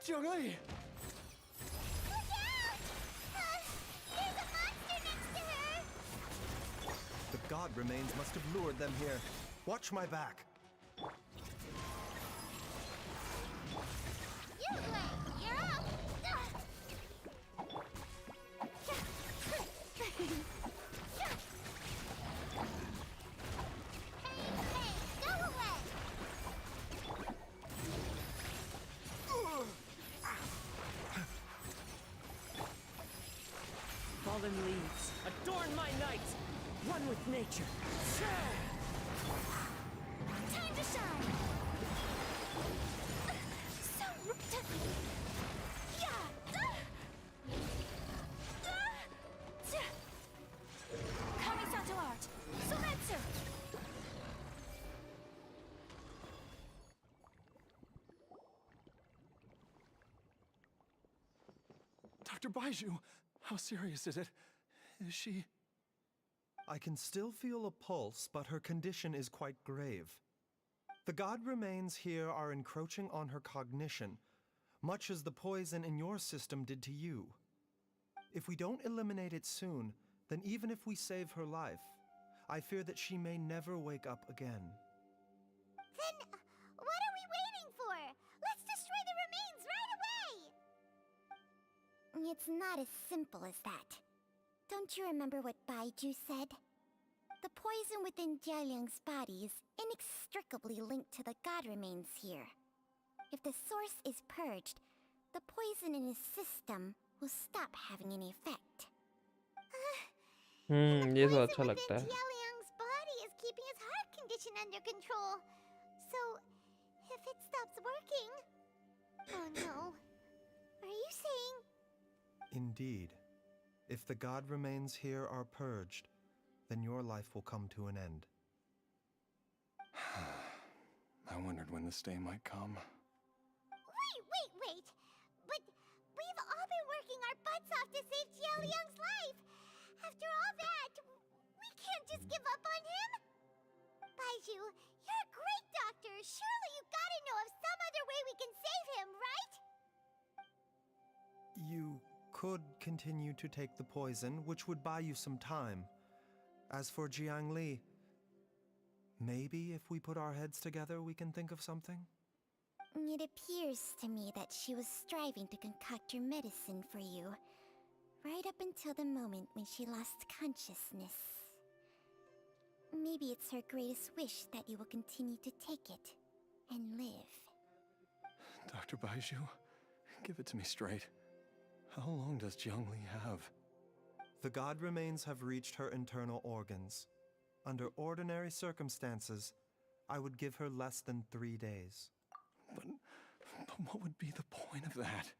Jiangli! Look out! There's a monster next to her! The god remains must have lured them here. Watch my back. You play! You're up! Hey, go away! Fallen leaves, adorn my night! One with nature. Time to shine! So... Kamisato art. Sometsu. Dr. Baiju, how serious is it? Is she... I can still feel a pulse, but her condition is quite grave. The god remains here are encroaching on her cognition, much as the poison in your system did to you. If we don't eliminate it soon, then even if we save her life, I fear that she may never wake up again. Then, what are we waiting for? Let's destroy the remains right away! It's not as simple as that. Don't you remember what Baiju said? The poison within Jialiang's body is inextricably linked to the god remains here. If the source is purged, the poison in his system will stop having any effect. ये तो अच्छा लगता है. Jialiang's body is keeping his heart condition under control. So, if it stops working... Oh no. Are you saying... Indeed. If the god remains here are purged, then your life will come to an end. I wondered when this day might come. Wait! But we've all been working our butts off to save Jialiang's life! After all that, we can't just give up on him! Baiju, you're a great doctor! Surely you gotta know of some other way we can save him, right? You could continue to take the poison, which would buy you some time. As for Jiangli, maybe if we put our heads together, we can think of something? It appears to me that she was striving to concoct your medicine for you, right up until the moment when she lost consciousness. Maybe it's her greatest wish that you will continue to take it and live. Dr. Baiju, give it to me straight. How long does Jiangli have? The god remains have reached her internal organs. Under ordinary circumstances, I would give her less than 3 days. But what would be the point of that?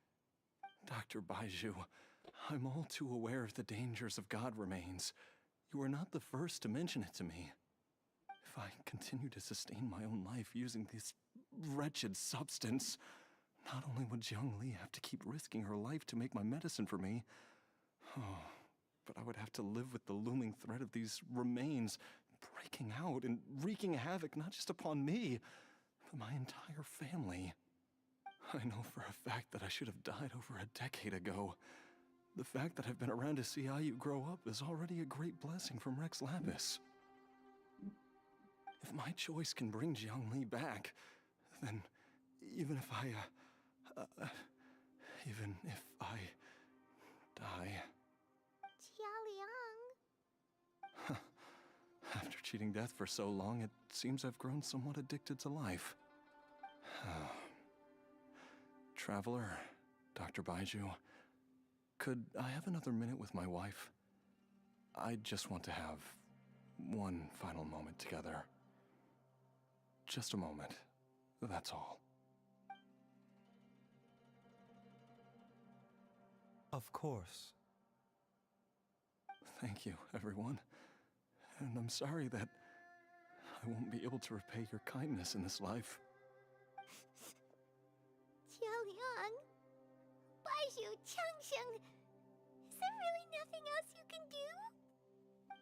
Dr. Baiju, I'm all too aware of the dangers of god remains. You are not the first to mention it to me. If If I continue to sustain my own life using this wretched substance, not only would Jiangli have to keep risking her life to make my medicine for me, but I would have to live with the looming threat of these remains breaking out and wreaking havoc not just upon me, but my entire family. I know for a fact that I should have died over a decade ago. The fact that I've been around to see how you grow up is already a great blessing from Rex Lapis. If my choice can bring Jiangli back, then even if I die... Jialiang. After cheating death for so long, it seems I've grown somewhat addicted to life. Traveler, Dr. Baiju, could I have another minute with my wife? I just want to have one final moment together. Just a moment, that's all. Of course. Thank you, everyone. And I'm sorry that I won't be able to repay your kindness in this life. Jialiang. Baiju, Changsheng. Is there really nothing else you can do?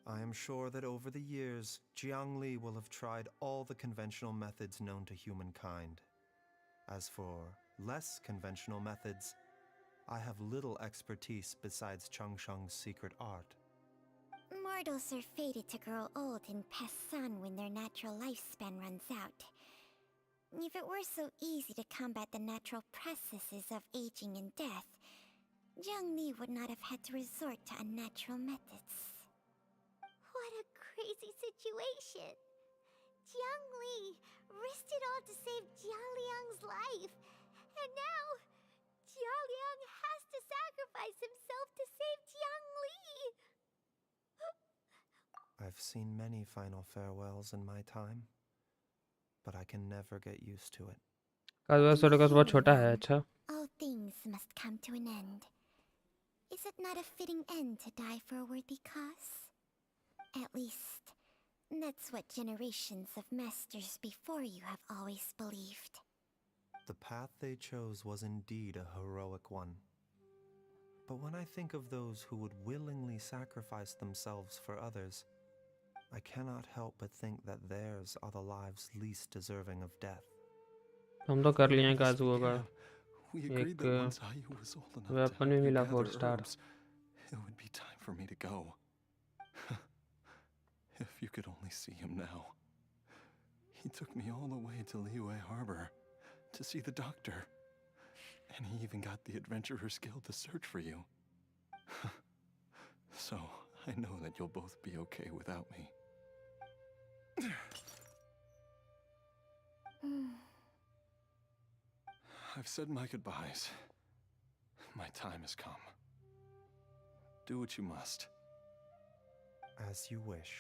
I am sure that over the years, Jiangli will have tried all the conventional methods known to humankind. As for less conventional methods, I have little expertise besides Changsheng's secret art. Mortals are fated to grow old and pass on when their natural lifespan runs out. If it were so easy to combat the natural processes of aging and death, Jiangli would not have had to resort to unnatural methods. What a crazy situation. Jiangli risked it all to save Jialiang's life. And now, Jialiang has to sacrifice himself to save Jiangli. I've seen many final farewells in my time, but I can never get used to it. बहुत छोटा है अच्छा. All things must come to an end. Is it not a fitting end to die for a worthy cause? At least, that's what generations of masters before you have always believed. The path they chose was indeed a heroic one. But when I think of those who would willingly sacrifice themselves for others, I cannot help but think that theirs are the lives least deserving of death. हम तो कर लिए हैं काजुओं का We agreed that once Ayu was old enough to weapon help भी you मिला gather 4 star. herbs, it would be time for me to go. If you could only see him now. He took me all the way to Liyue Harbor to see the doctor. And he even got the Adventurer's Guild to search for you. So, I know that you'll both be okay without me. I've said my goodbyes. My time has come. Do what you must. As you wish.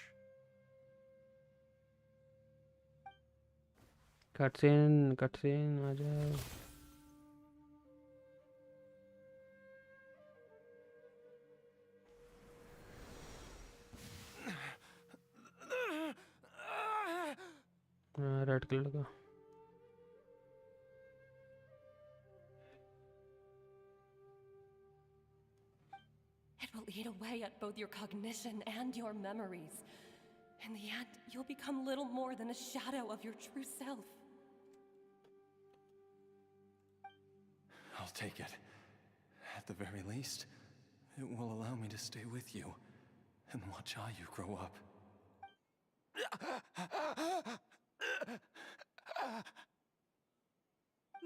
Cutscene आ जाओ. Red colour का. It will eat away at both your cognition and your memories. In the end, you'll become little more than a shadow of your true self. I'll take it. At the very least, it will allow me to stay with you and watch how you grow up.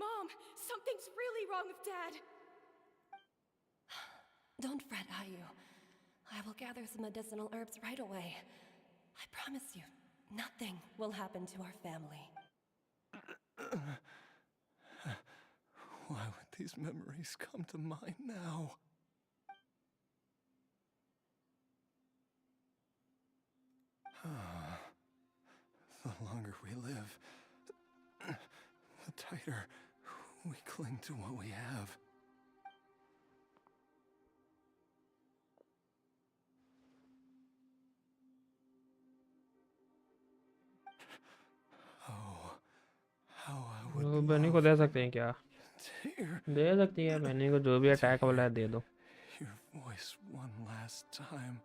Mom, something's really wrong with Dad. Don't fret, Ayu. I will gather some medicinal herbs right away. I promise you, nothing will happen to our family. Why would these memories come to mind now? The longer we live, the tighter we cling to what we have. would वो बनी को love दे सकते हैं क्या? Dear, दे सकती है बनी को जो भी अटैक वाला है दे दो. your voice one last time.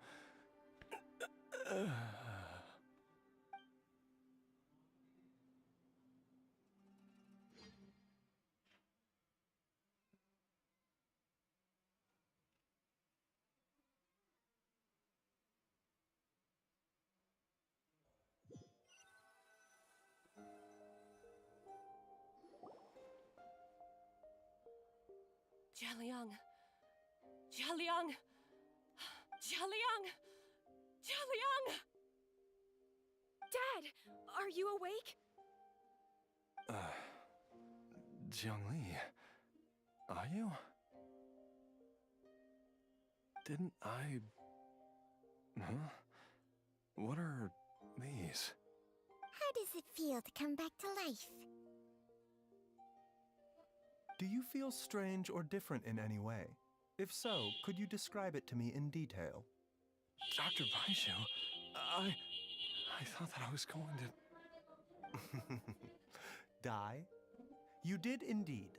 Jialiang! Jialiang! Jialiang! Jialiang! Dad, are you awake? Jiangli, are you? Didn't I... Huh? What are these? How does it feel to come back to life? Do you feel strange or different in any way? If so, could you describe it to me in detail? Dr. Baiju, I thought that I was going to... Die? You did indeed.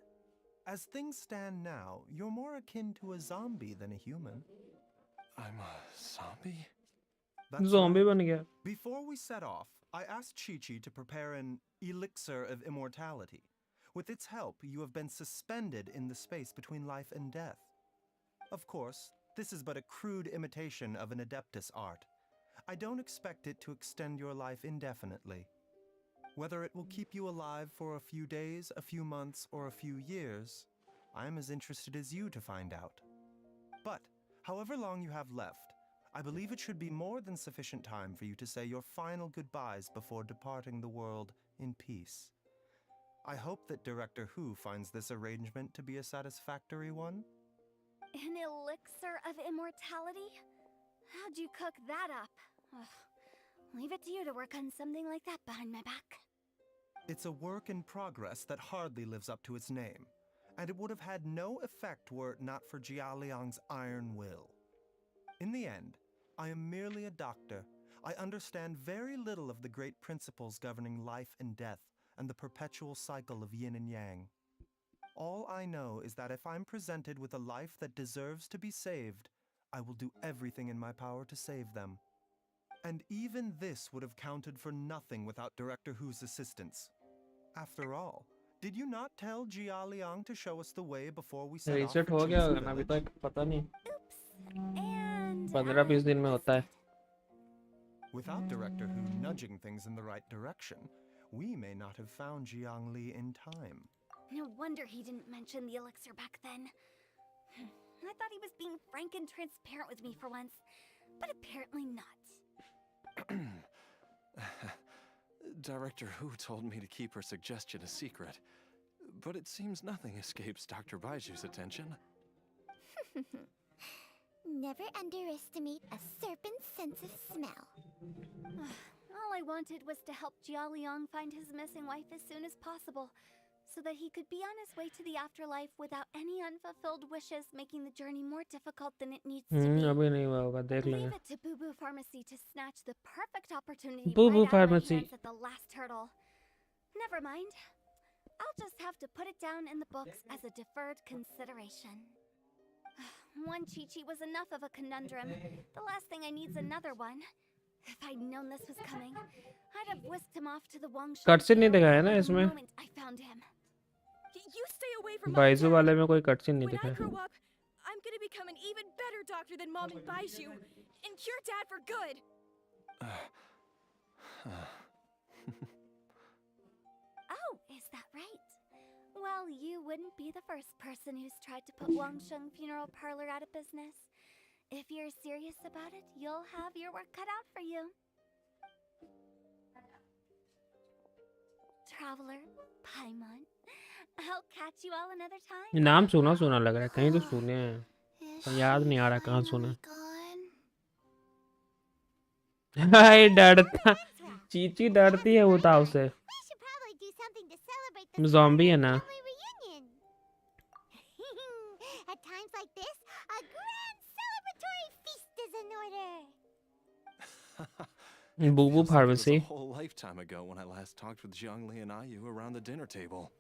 As things stand now, you're more akin to a zombie than a human. I'm a zombie? That's Zombie right. बन गया. Before we set off, I asked Chi-Chi to prepare an elixir of immortality. With its help, you have been suspended in the space between life and death. Of course, this is but a crude imitation of an Adeptus art. I don't expect it to extend your life indefinitely. Whether it will keep you alive for a few days, a few months, or a few years, I am as interested as you to find out. But, however long you have left, I believe it should be more than sufficient time for you to say your final goodbyes before departing the world in peace. I hope that Director Who finds this arrangement to be a satisfactory one. An elixir of immortality? How'd you cook that up? Ugh. Leave it to you to work on something like that behind my back. It's a work in progress that hardly lives up to its name, and it would have had no effect were it not for Jialiang's iron will. In the end, I am merely a doctor. I understand very little of the great principles governing life and death, and the perpetual cycle of yin and yang. All I know is that if I'm presented with a life that deserves to be saved, I will do everything in my power to save them. And even this would have counted for nothing without Director Who's assistance. After all, did you not tell Jialiang to show us the way before we set off Reset for हो गया Jinsu होगा ना अभी Village? तक पता नहीं. Oops. And 15-20 दिन में होता है. Without Director Who nudging things in the right direction, we may not have found Jiang Li in time. No wonder he didn't mention the elixir back then. I thought he was being frank and transparent with me for once, but apparently not. Director Who told me to keep her suggestion a secret, but it seems nothing escapes Dr. Baiju's attention. Never underestimate a serpent's sense of smell. All I wanted was to help Jialiang find his missing wife as soon as possible, so that he could be on his way to the afterlife without any unfulfilled wishes making the journey more difficult than it needs to be. अभी नहीं हुआ होगा देख Leave लेंगे. it to Boo Boo Pharmacy to snatch the perfect opportunity Boo Boo right out of my Pharmacy. hands at the last hurdle. Never mind. I'll just have to put it down in the books as a deferred consideration. One Chi-Chi was enough of a conundrum. The last thing I need's another one. If I'd known this was coming, I'd have whisked him off to the Wangshan Cutscene नहीं field दिखाया ना the इसमें. moment I found him. You stay away from my Byju dad. वाले में कोई cutscene नहीं When I दिखाया. grow up, I'm gonna become an even better doctor than Mom and Baiju, and cure Dad for good. Oh, is that right? Well, you wouldn't be the first person who's tried to put Wangsheng Funeral Parlor out of business. If you're serious about it, you'll have your work cut out for you. Traveler, Paimon, I'll catch you all another time. ये नाम सुना सुना लग रहा है कहीं तो सुने हैं पर याद नहीं आ रहा कहाँ सुना. हाय डरता चीची डरती है वो ताव से. We should probably do something to celebrate the Zombie है ना. family reunion. At times like this, a grand celebratory feast is in order. Boo Boo Feels like it was Pharmacy. a whole lifetime ago when I last talked with Jiangli and Ayu around the dinner table.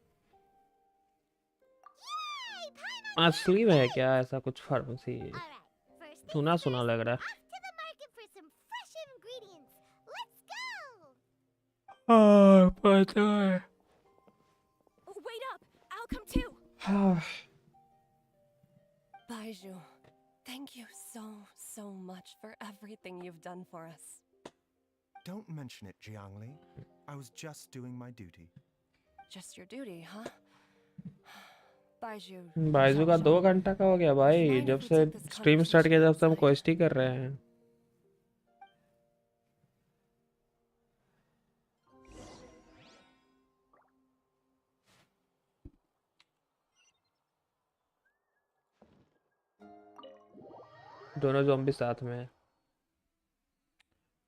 असली में है क्या ऐसा कुछ pharmacy? First सुना things सुना first, लग रहा off to the market for some fresh ingredients. Let's go! है। हाँ पता है। Wait up! I'll come too! हाँ Baiju, thank you so much for everything you've done for us. Don't mention it, Jiangli. I was just doing my duty. Just your duty, huh? Baiju. Byju का 2 घंटा का हो गया भाई, Mind जब if we से take this stream start किया जब से हम conversation क्वेस्ट ही कर रहे हैं। दोनों ज़ॉम्बी साथ में है।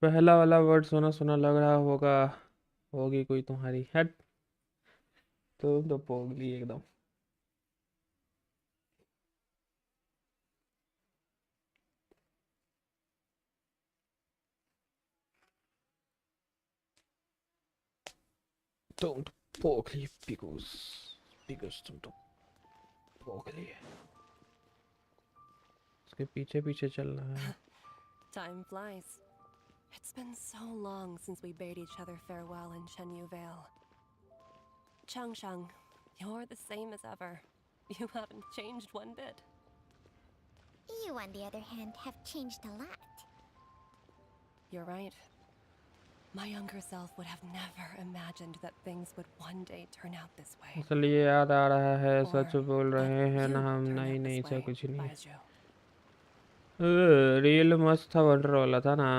पहला वाला वर्ड सुना सुना लग रहा होगा, होगी कोई तुम्हारी हट। तुम तो पोगली एकदम। तुम तो पोगली बिकॉज़ तुम तो पोगली है। उसके पीछे पीछे चलना है। Time flies. It's been so long since we bade each other farewell in Shenyu Vale. Changshang, you're the same as ever. You haven't changed one bit. You, on the other hand, have changed a lot. You're right. My younger self would have never imagined that things would one day turn out this way. इसलिए याद आ रहा है, Or सच बोल that रहे हैं ना you हम। turn नहीं out नहीं this ऐसा way, कुछ नहीं है। Baiju. रील मस्त था, वंडर वाला था ना।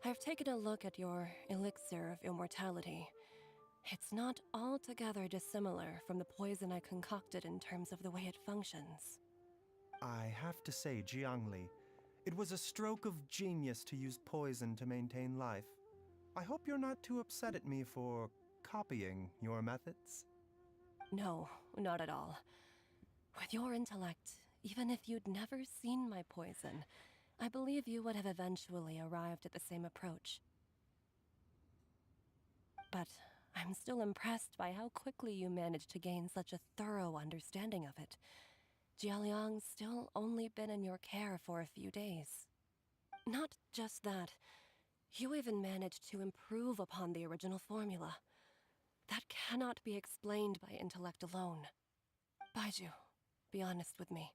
I've taken a look at your elixir of immortality. It's not altogether dissimilar from the poison I concocted in terms of the way it functions. I have to say, Jiangli, it was a stroke of genius to use poison to maintain life. I hope you're not too upset at me for copying your methods. No, not at all. With your intellect, even if you'd never seen my poison, I believe you would have eventually arrived at the same approach. But I'm still impressed by how quickly you managed to gain such a thorough understanding of it. Jialiang's still only been in your care for a few days. Not just that, you even managed to improve upon the original formula. That cannot be explained by intellect alone. Baiju, be honest with me.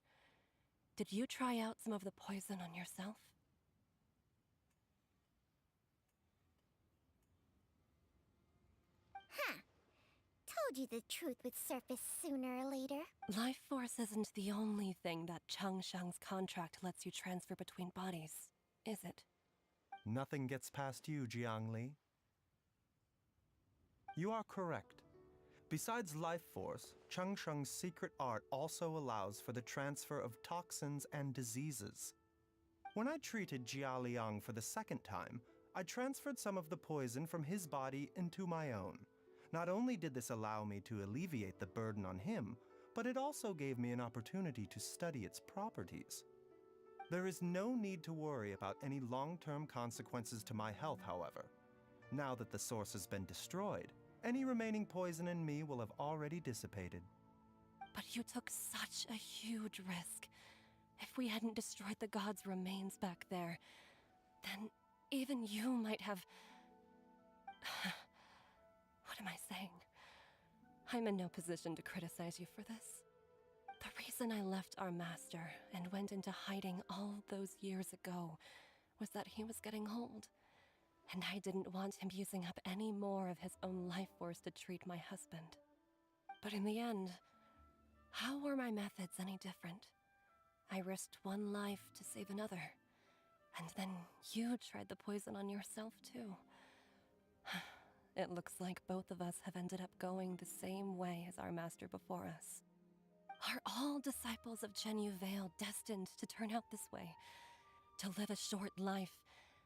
Did you try out some of the poison on yourself? Huh. Told you the truth would surface sooner or later. Life force isn't the only thing that Changshang's contract lets you transfer between bodies, is it? Nothing gets past you, Jiangli. You are correct. Besides life force, Changsheng's secret art also allows for the transfer of toxins and diseases. When I treated Jia Liang for the second time, I transferred some of the poison from his body into my own. Not only did this allow me to alleviate the burden on him, but it also gave me an opportunity to study its properties. There is no need to worry about any long-term consequences to my health, however. Now that the source has been destroyed, any remaining poison in me will have already dissipated. But you took such a huge risk. If we hadn't destroyed the god's remains back there, then even you might have... What am I saying? I'm in no position to criticize you for this. The reason I left our master and went into hiding all those years ago was that he was getting old, and I didn't want him using up any more of his own life force to treat my husband. But in the end, how were my methods any different? I risked one life to save another, and then you tried the poison on yourself too. It looks like both of us have ended up going the same way as our master before us. Are all disciples of Chenyu Vale destined to turn out this way? To live a short life,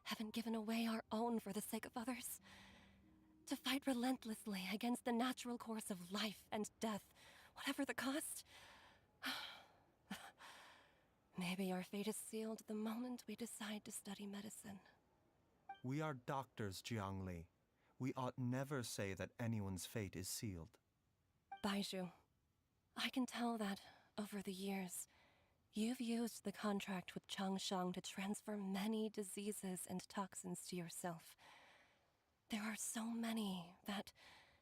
having given away our own for the sake of others? To fight relentlessly against the natural course of life and death, whatever the cost? Maybe our fate is sealed the moment we decide to study medicine. We are doctors, Jiangli. We ought never say that anyone's fate is sealed. Baizhu, I can tell that, over the years, you've used the contract with Changshang to transfer many diseases and toxins to yourself. There are so many that,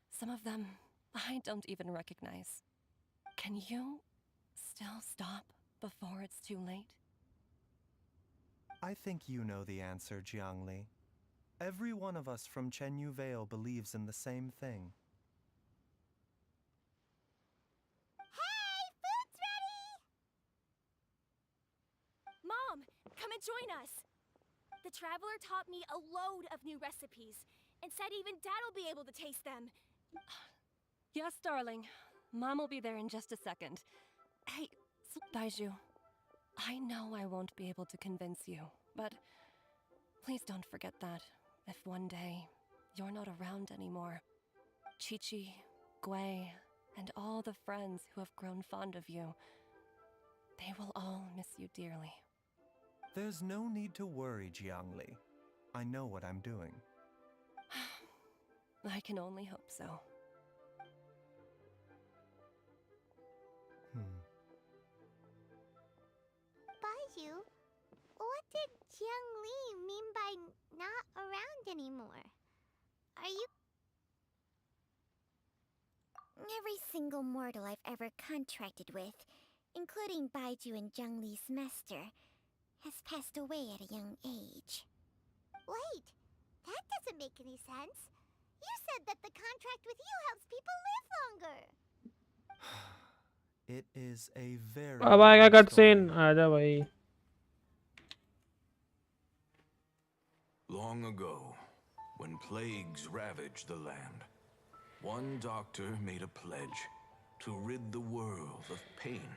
some of them, I don't even recognize. Can you still stop before it's too late? I think you know the answer, Jiangli. Every one of us from Chenyu Vale believes in the same thing. Hey, food's ready! Mom, come and join us. The Traveler taught me a load of new recipes and said even Dad will be able to taste them. Yes, darling. Mom will be there in just a second. Hey, Baizhu, I know I won't be able to convince you, but please don't forget that if one day you're not around anymore, Chi-Chi, Gui, and all the friends who have grown fond of you, they will all miss you dearly. There's no need to worry, Jiangli. I know what I'm doing. I can only hope so. Baizhu, what did Jiangli mean by not around anymore? Are you... Every single mortal I've ever contracted with, including Baizhu and Zhengli's master, has passed away at a young age. Wait, that doesn't make any sense. You said that the contract with you helps people live longer. It is a very अब आएगा long cutscene story. आजा भाई Long ago, when plagues ravaged the land, one doctor made a pledge to rid the world of pain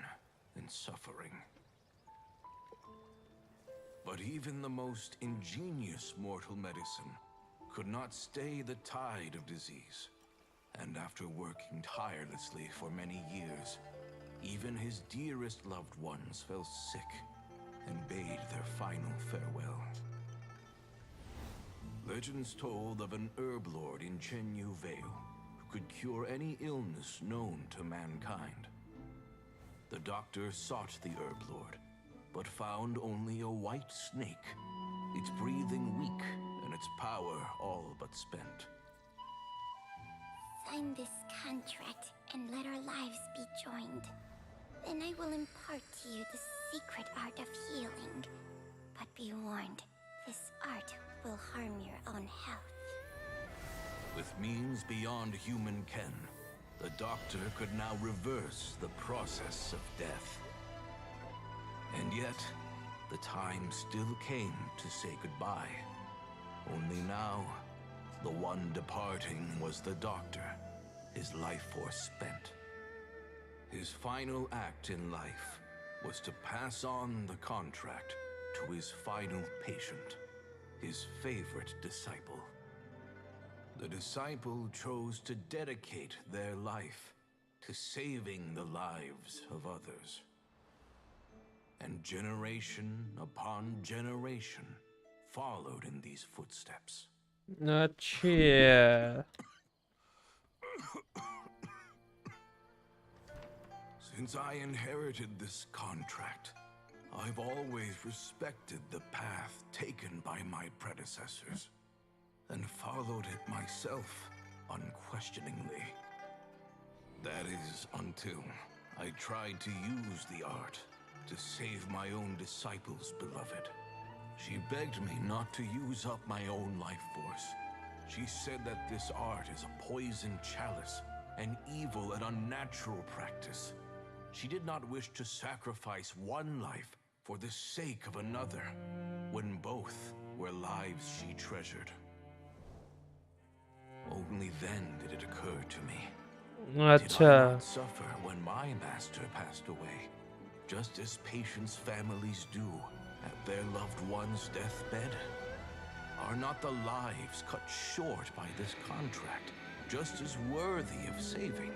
and suffering. But even the most ingenious mortal medicine could not stay the tide of disease. And after working tirelessly for many years, even his dearest loved ones fell sick and bade their final farewell. Legends told of an herb lord in Chenyu Vale who could cure any illness known to mankind. The doctor sought the herb lord, but found only a white snake, its breathing weak and its power all but spent. Sign this contract and let our lives be joined. Then I will impart to you the secret art of healing. But be warned, this art will harm your own health. With means beyond human ken, the doctor could now reverse the process of death. And yet, the time still came to say goodbye. Only now, the one departing was the doctor, his life force spent. His final act in life was to pass on the contract to his final patient, his favorite disciple. The disciple chose to dedicate their life to saving the lives of others. And generation upon generation followed in these footsteps. अच्छा Since I inherited this contract, I've always respected the path taken by my predecessors and followed it myself unquestioningly. That is until I tried to use the art to save my own disciple's beloved. She begged me not to use up my own life force. She said that this art is a poison chalice, an evil and unnatural practice. She did not wish to sacrifice one life for the sake of another, when both were lives she treasured. Only then did it occur to me. Did I अच्छा not suffer when my master passed away, just as patients' families do at their loved one's deathbed? Are not the lives cut short by this contract just as worthy of saving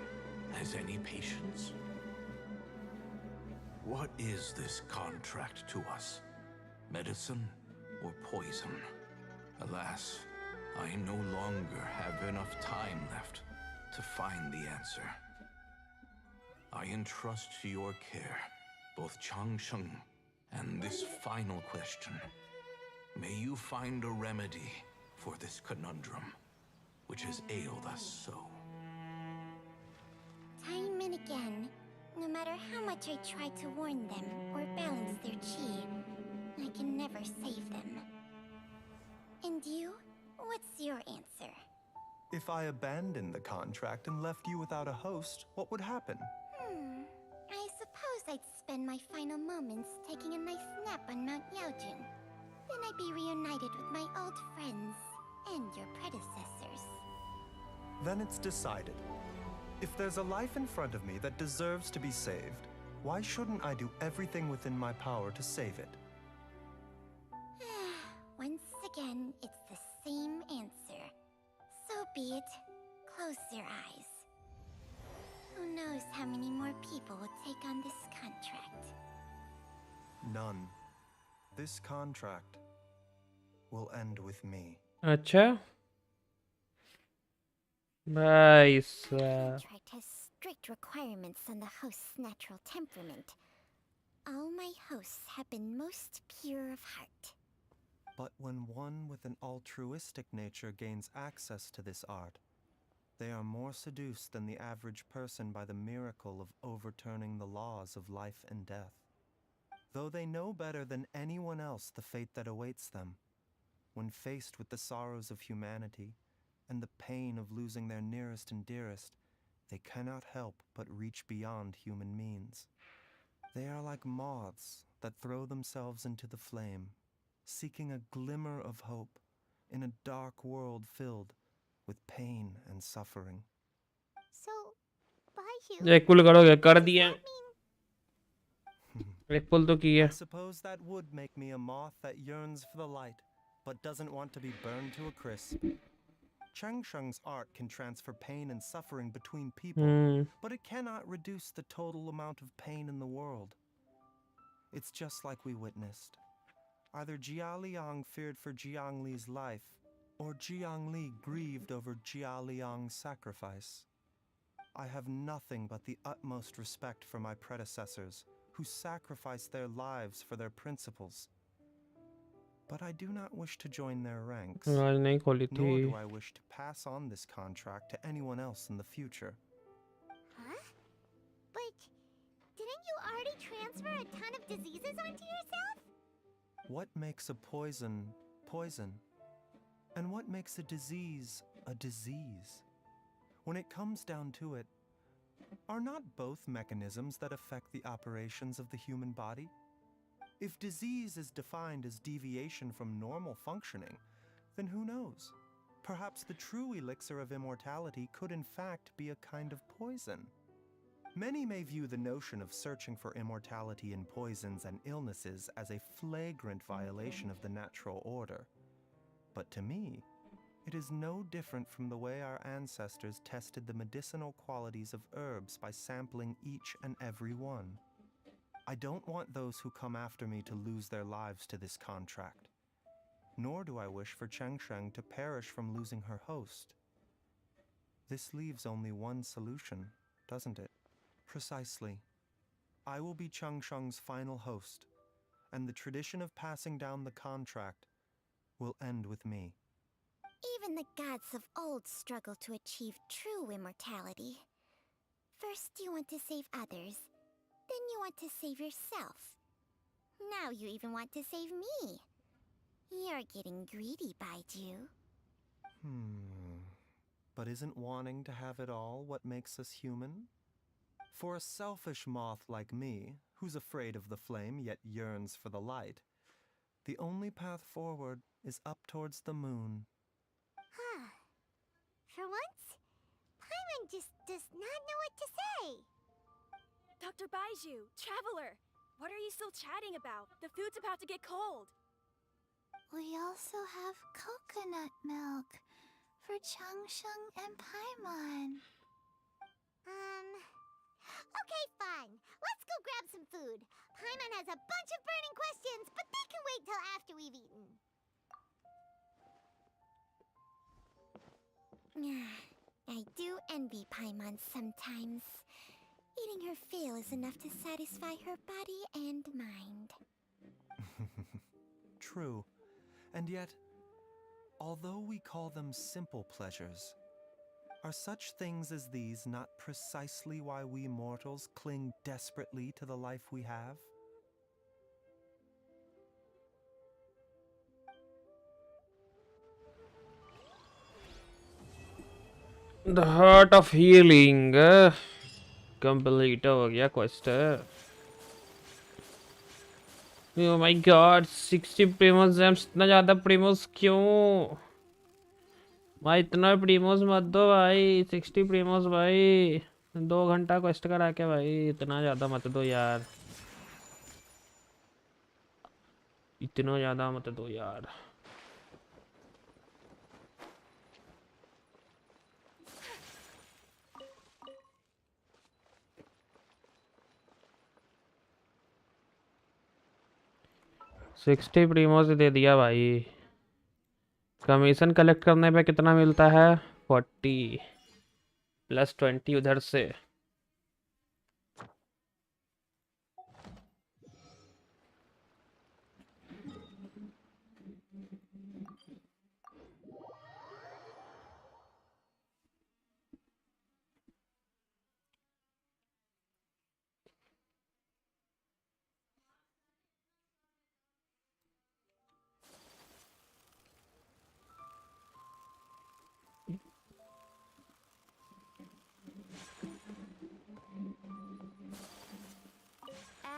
as any patients? What is this contract to us? Medicine or poison? Alas, I no longer have enough time left to find the answer. I entrust to your care both Changsheng and this final question. May you find a remedy for this conundrum, which has ailed us so. Time and again, no matter how much I try to warn them or balance their chi, I can never save them. And you? What's your answer? If I abandoned the contract and left you without a host, what would happen? I suppose I'd spend my final moments taking a nice nap on Mount Yaojin. Then I'd be reunited with my old friends and your predecessors. Then it's decided. If there's a life in front of me that deserves to be saved, why shouldn't I do everything within my power to save it? Once again, it's the same answer. So be it. Close your eyes. Who knows how many more people will take on this contract? None. This contract will end with me. अच्छा भाई The contract has strict requirements on the host's natural temperament. All my hosts have been most pure of heart. But when one with an altruistic nature gains access to this art, they are more seduced than the average person by the miracle of overturning the laws of life and death. Though they know better than anyone else the fate that awaits them, when faced with the sorrows of humanity and the pain of losing their nearest and dearest, they cannot help but reach beyond human means. They are like moths that throw themselves into the flame, seeking a glimmer of hope in a dark world filled with pain and suffering. So, Baihu, एक पुल करोगे कर does दिया that mean एक पुल तो किया I suppose that would make me a moth that yearns for the light, but doesn't want to be burned to a crisp. Changsheng's art can transfer pain and suffering between people, but it cannot reduce the total amount of pain in the world. It's just like we witnessed. Either Jia Liang feared for Jiang Li's life, or Jiang Li grieved over Jia Liang's sacrifice. I have nothing but the utmost respect for my predecessors, who sacrificed their lives for their principles. But I do not wish to join their ranks, आज नहीं खोली nor थी do I wish to pass on this contract to anyone else in the future. Huh? But didn't you already transfer a ton of diseases onto yourself? What makes a poison poison? And what makes a disease a disease? When it comes down to it, are not both mechanisms that affect the operations of the human body? If disease is defined as deviation from normal functioning, then who knows? Perhaps the true elixir of immortality could in fact be a kind of poison. Many may view the notion of searching for immortality in poisons and illnesses as a flagrant violation of the natural order. But to me, it is no different from the way our ancestors tested the medicinal qualities of herbs by sampling each and every one. I don't want those who come after me to lose their lives to this contract. Nor do I wish for Changsheng to perish from losing her host. This leaves only one solution, doesn't it? Precisely. I will be Changsheng's final host, and the tradition of passing down the contract will end with me. Even the gods of old struggle to achieve true immortality. First you want to save others, then you want to save yourself. Now you even want to save me. You're getting greedy, Baiju. But isn't wanting to have it all what makes us human? For a selfish moth like me, who's afraid of the flame yet yearns for the light, the only path forward is up towards the moon. For once, Paimon just does not know what to say. Dr. Baiju, Traveler, what are you still chatting about? The food's about to get cold. We also have coconut milk for Changsheng and Paimon. Okay, fine. Let's go grab some food. Paimon has a bunch of burning questions, but they can wait till after we've eaten. I do envy Paimon sometimes. Eating her fill is enough to satisfy her body and mind. True. And yet, although we call them simple pleasures, are such things as these not precisely why we mortals cling desperately to the life we have? The Heart of Healing complete हो गया quest. Oh my god, 60 primos gems. इतना ज़्यादा primos क्यों? भाई इतना primos मत दो भाई. 60 primos भाई. 2 घंटा quest करा के भाई. इतना ज़्यादा मत दो यार. इतना ज़्यादा मत दो यार. $60 प्रीमोस दे दिया भाई. कमीशन कलेक्ट करने पे कितना मिलता है? 40 प्लस 20 उधर से.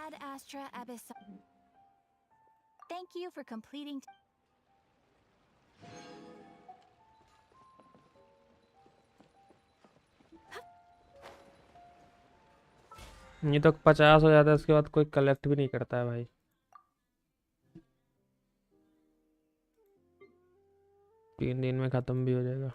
Ad Astra Abyss. Thank you for completing. ये तो 50 हो जाता है. उसके बाद कोई कलेक्ट भी नहीं करता है भाई. 3 दिन में खत्म भी हो जाएगा.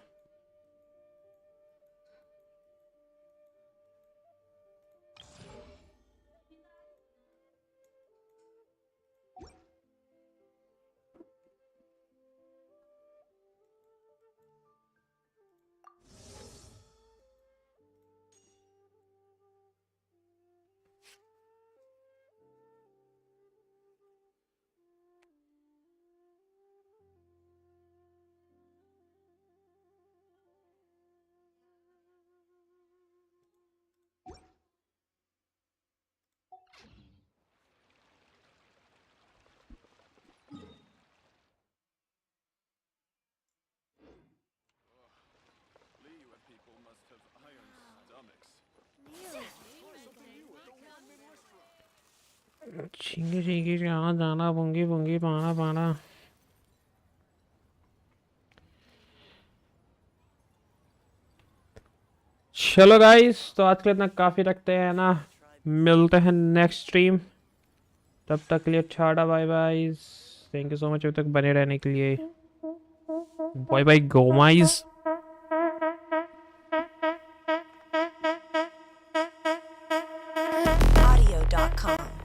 चिंगी चिंगी कहाँ जाना? पुंगी पुंगी पाना पाना. चलो गाइस, तो आज के लिए इतना काफ़ी रखते हैं ना. मिलते हैं नेक्स्ट स्ट्रीम. तब तक के लिए tata bye bye. Thank you so much अभी तक बने रहने के लिए. Bye bye गोमाइस. Audio.com